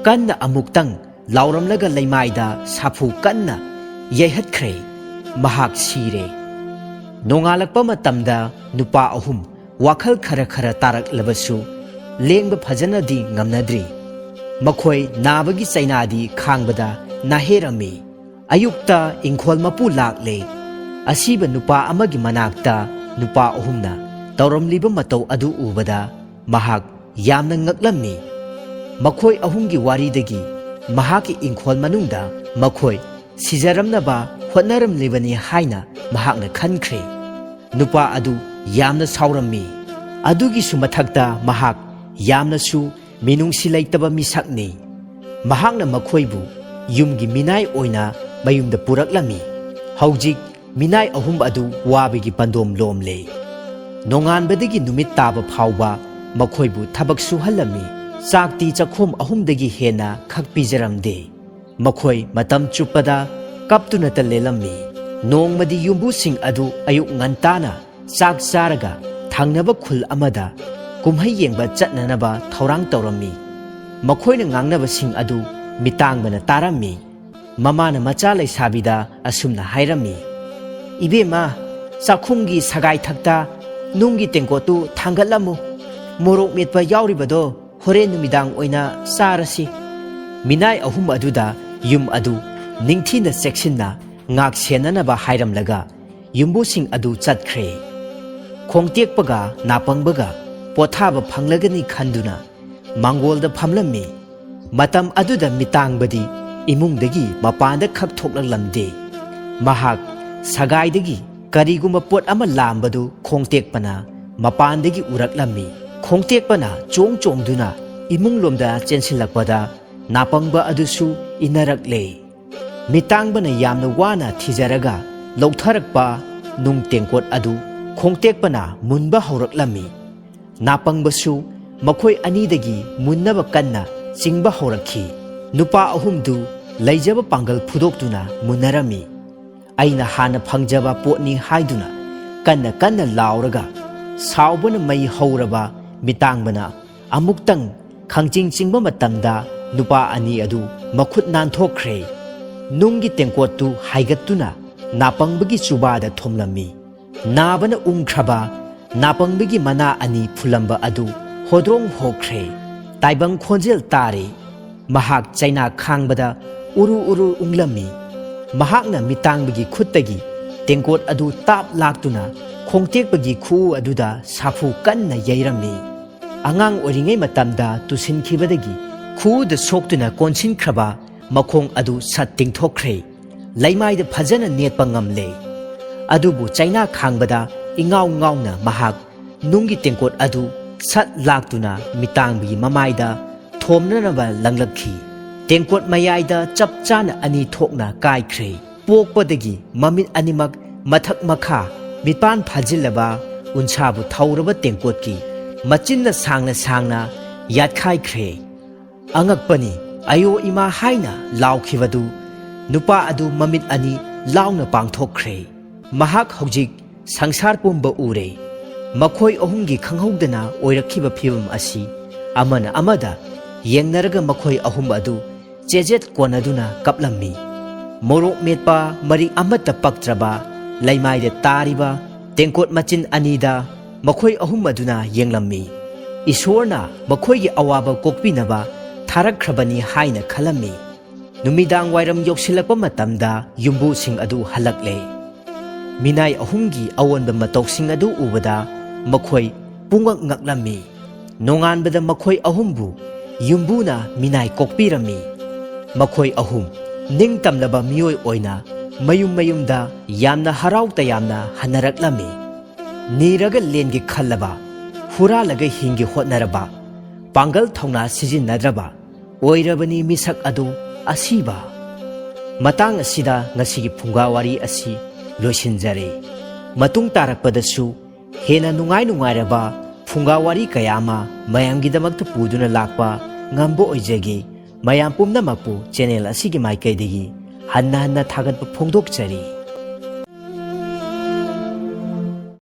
ꯀꯟꯅ ꯑꯃꯨꯛꯇꯪ ꯂꯥꯎꯔꯝꯂꯒ ꯂꯩꯃꯥꯏꯗ ꯁꯥꯐꯨ ꯀꯟꯅ ꯌꯩꯍꯠꯈ꯭ꯔꯦ ꯃꯍꯥꯛ ꯁꯤꯔꯦ ꯅꯣꯡꯉꯥꯜꯂꯛꯄ ꯃꯇꯝꯗ ꯅꯨꯄꯥ ꯑꯍꯨꯝ ꯋꯥꯈꯜ ꯈꯔ ꯇꯥꯔꯛꯂꯕꯁꯨ ꯂꯦꯡꯕ ꯐꯖꯅꯗꯤ ꯉꯝꯅꯗ꯭ꯔꯤ ꯃꯈꯣꯏ ꯅꯥꯕꯒꯤ ꯆꯩꯅꯥꯗꯤ ꯈꯥꯡꯕꯗ ꯅꯥꯍꯦꯔꯝꯃꯤ ꯑꯌꯨꯛꯇ ꯏꯪꯈꯣꯜ ꯃꯄꯨ ꯂꯥꯛꯂꯦ ꯑꯁꯤꯕ ꯅꯨꯄꯥ ꯑꯃꯒꯤ ꯃꯅꯥꯛꯇ ꯅꯨꯄꯥ ꯑꯍꯨꯝꯅ ꯇꯧꯔꯝꯂꯤꯕ ꯃꯇꯧ ꯑꯗꯨ ꯎꯕꯗ ꯃꯍꯥꯛ ꯌꯥꯝꯅ ꯉꯛꯂꯝꯃꯤ ꯃꯈꯣꯏ ꯑꯍꯨꯝꯒꯤ ꯋꯥꯔꯤꯗꯒꯤ ꯃꯍꯥꯛꯀꯤ ꯏꯪꯈꯣꯜ ꯃꯅꯨꯡꯗ ꯃꯈꯣꯏ ꯁꯤꯖꯔꯝꯅꯕ ꯍꯣꯠꯅꯔꯝꯂꯤꯕꯅꯤ ꯍꯥꯏꯅ ꯃꯍꯥꯛꯅ ꯈꯟꯈ꯭ꯔꯦ ꯅꯨꯄꯥ ꯑꯗꯨ ꯌꯥꯝꯅ ꯁꯥꯎꯔꯝꯃꯤ ꯑꯗꯨꯒꯤꯁꯨ ꯃꯊꯛꯇ ꯃꯍꯥꯛ ꯌꯥꯝꯅꯁꯨ ꯃꯤꯅꯨꯡꯁꯤ ꯂꯩꯇꯕ ꯃꯤꯁꯛꯅꯤ ꯃꯍꯥꯛꯅ ꯃꯈꯣꯏꯕꯨ ꯌꯨꯝꯒꯤ ꯃꯤꯅꯥꯏ ꯑꯣꯏꯅ ꯃꯌꯨꯝꯗ ꯄꯨꯔꯛꯂꯝꯃꯤ ꯍꯧꯖꯤꯛ ꯃꯤꯅꯥꯏ ꯑꯍꯨꯝ ꯑꯗꯨ ꯋꯥꯕꯒꯤ ꯄꯟꯗꯣꯝ ꯂꯣꯝꯂꯦ ꯅꯣꯡꯉꯥꯟꯕꯗꯒꯤ ꯅꯨꯃꯤꯠ ꯇꯥꯕ ꯐꯥꯎꯕ ꯃꯈꯣꯏꯕꯨ ꯊꯕꯛ ꯁꯨꯍꯜꯂꯝꯃꯤ ꯆꯥꯛꯇꯤ ꯆꯥꯛꯈꯣꯝ ꯑꯍꯨꯝꯗꯒꯤ ꯍꯦꯟꯅ ꯈꯛ ꯄꯤꯖꯔꯝꯗꯦ ꯃꯈꯣꯏ ꯃꯇꯝ ꯆꯨꯞꯄꯗ ꯀꯞꯇꯨꯅꯇ ꯂꯦꯜꯂꯝꯃꯤ ꯅꯣꯡꯃꯗꯤ ꯌꯨꯝꯕꯨꯁꯤꯡ ꯑꯗꯨ ꯑꯌꯨꯛ ꯉꯟꯇꯥꯅ ꯆꯥꯛ ꯆꯥꯔꯒ ꯊꯪꯅꯕ ꯈꯨꯜ ꯑꯃꯗ ꯀꯨꯝꯍꯩ ꯌꯦꯡꯕ ꯆꯠꯅꯅꯕ ꯊꯧꯔꯥꯡ ꯇꯧꯔꯝꯃꯤ ꯃꯈꯣꯏꯅ ꯉꯥꯡꯅꯕꯁꯤꯡ ꯑꯗꯨ ꯃꯤꯇꯥꯡꯕꯅ ꯇꯥꯔꯝꯃꯤ ꯃꯃꯥꯅ ꯃꯆꯥ ꯂꯩꯁꯥꯕꯤꯗ ꯑꯁꯨꯝꯅ ꯍꯥꯏꯔꯝꯃꯤ ꯏꯕꯦꯝꯃ ꯆꯥꯛꯈꯨꯝꯒꯤ ꯁꯒꯥꯏ ꯊꯛꯇ ꯅꯨꯡꯒꯤ ꯇꯦꯡꯀꯣꯠꯇꯨ ꯊꯥꯡꯒꯠꯂꯝꯃꯨ ꯃꯣꯔꯣꯛ ꯃꯦꯠꯄ ꯌꯥꯎꯔꯤꯕꯗꯣ ꯍꯣꯔꯦꯟ ꯅꯨꯃꯤꯗꯥꯡ ꯑꯣꯏꯅ ꯆꯥꯔꯁꯤ ꯃꯤꯅꯥꯏ ꯑꯍꯨꯝ ꯑꯗꯨꯗ ꯌꯨꯝ ꯑꯗꯨ ꯅꯤꯡꯊꯤꯅ ꯆꯦꯛꯁꯤꯟꯅ ꯉꯥꯛ ꯁꯦꯟꯅꯅꯕ ꯍꯥꯏꯔꯝꯂꯒ ꯌꯨꯝꯕꯨꯁꯤꯡ ꯑꯗꯨ ꯆꯠꯈ꯭ꯔꯦ ꯈꯣꯡꯇꯦꯛꯄꯒ ꯅꯥꯄꯪꯕꯒ ꯄꯣꯊꯥꯕ ꯐꯪꯂꯒꯅꯤ ꯈꯟꯗꯨꯅ ꯃꯥꯡꯒꯣꯜꯗ ꯐꯝꯂꯝꯃꯤ ꯃꯇꯝ ꯑꯗꯨꯗ ꯃꯤꯇꯥꯡꯕꯗꯤ ꯏꯃꯨꯡꯗꯒꯤ ꯃꯄꯥꯟꯗ ꯈꯛ ꯊꯣꯛꯂꯛꯂꯝꯗꯦ ꯃꯍꯥꯛ ꯁꯒꯥꯏꯗꯒꯤ ꯀꯔꯤꯒꯨꯝꯕ ꯄꯣꯠ ꯑꯃ ꯂꯥꯝꯕꯗꯨ ꯈꯣꯡꯇꯦꯛꯄꯅ ꯃꯄꯥꯟꯗꯒꯤ ꯎꯔꯛꯂꯝꯃꯤ ꯈꯣꯡꯇꯦꯛꯄꯅ ꯆꯣꯡꯗꯨꯅ ꯏꯃꯨꯡꯂꯣꯝꯗ ꯆꯦꯟꯁꯤꯜꯂꯛꯄꯗ ꯅꯥꯄꯪꯕ ꯑꯗꯨꯁꯨ ꯏꯟꯅꯔꯛꯂꯦ ꯃꯤꯇꯥꯡꯕꯅ ꯌꯥꯝꯅ ꯋꯥꯅ ꯊꯤꯖꯔꯒ ꯂꯧꯊꯔꯛꯄ ꯅꯨꯡ ꯇꯦꯡꯀꯣꯠ ꯑꯗꯨ ꯈꯣꯡꯇꯦꯛꯄꯅ ꯃꯨꯟꯕ ꯍꯧꯔꯛꯂꯝꯃꯤ ꯅꯥꯄꯪꯕꯁꯨ ꯃꯈꯣꯏ ꯑꯅꯤꯗꯒꯤ ꯃꯨꯟꯅꯕ ꯀꯟꯅ ꯆꯤꯡꯕ ꯍꯧꯔꯛꯈꯤ ꯅꯨꯄꯥ ꯑꯍꯨꯝꯗꯨ ꯂꯩꯖꯕ ꯄꯥꯡꯒꯜ ꯐꯨꯗꯣꯛꯇꯨꯅ ꯃꯨꯟꯅꯔꯝꯃꯤ ꯑꯩꯅ ꯍꯥꯟꯅ ꯐꯪꯖꯕ ꯄꯣꯠꯅꯤ ꯍꯥꯏꯗꯨꯅ ꯀꯟꯅ ꯂꯥꯎꯔꯒ ꯁꯥꯎꯕꯅ ꯃꯩ ꯍꯧꯔꯕ ꯃꯤꯇꯥꯡꯕꯅ ꯑꯃꯨꯛꯇꯪ ꯈꯪꯆꯤꯡ ꯆꯤꯡꯕ ꯃꯇꯝꯗ ꯅꯨꯄꯥ ꯑꯅꯤ ꯑꯗꯨ ꯃꯈꯨꯠ ナꯟꯊꯣꯛꯈ꯭ꯔꯦ ꯅꯨꯡꯒꯤ ꯇꯦꯡꯀꯣꯠꯇꯨ ꯍꯥꯏꯒꯠꯇꯨꯅ ꯅꯥꯄꯪꯕꯒꯤ ꯆꯨꯕꯥꯗ ꯊꯣꯝꯂꯝꯃꯤ ꯅꯥꯕꯅ ꯎꯪꯈ꯭ꯔꯕ ꯅꯥꯄꯪꯕꯒꯤ ꯃꯅꯥ ꯑꯅꯤ ꯐꯨꯜꯂꯝꯕ ꯑꯗꯨ ꯍꯣꯗ꯭ꯔꯣꯡ ꯍꯣꯈ꯭ꯔꯦ ꯇꯥꯏꯕꯪ ꯈꯣꯟꯖꯦꯜ ꯇꯥꯔꯦ mahak chaina khangbada uru uru unglammi mahakna mitangbi khuttagi tengkot adu tap laktuna khongtekpagi khu aduda safu kanna yairammi angang oringai matamda tusinkhibadagi khu da soktuna konsin khraba makhong adu sat tingthokre laimai da phajana netpa ngamle adubu chaina khangbada ingaw ngawna mahak nungi tengkot adu sat laktuna mitangbi mamaida thomnanaba langlakhi tengkot mayaida chapchana ani thokna kaikhre pokpadagi mamit animak mathak makha mipan phajilaba unsabu thauraba tengkot ki machinna sangna yatkhai khre angakpani ayo ima haina laukhibadu nupa adu mamit ani launa pangthokkhre mahak hojik sangsar pumba ure makhoi ahumgi khanghaudana oirakhiba phibam asi amana amada yengnaraga makhoi ahum adu chejet konaduna kaplammi morok metpa mari amata paktraba laimaida tariba tengkot machin anida makhoi ahum aduna yenglammi isorna makhoi gi awaba kokpinaba tharakhrabani haina khalammi numidang wairam yoksilakpa matamda yumbu sing adu halakle minai ahumgi awonba matoksing adu ubada makhoi pungak ngaklammi nonganbada makhoi ahumbu yumbuna minai kokpirami makhoi ahum ningtamlaba mioi oina mayumda yamna harau tayamna hanaraklami niraga lengi khallaba huralaga hingi hotnaraba pangal thongna sijinnadraba oirabani misak adu asiba matang asida ngasigi phungawari asi loisinjare matung tarakpadasu hena nungairaba phungawari kayama mayamgidamakta puduna lakpa ngambo oijagi mayam pumnamapu channel asigi maikaidagi hanna thagatpa phongdokchari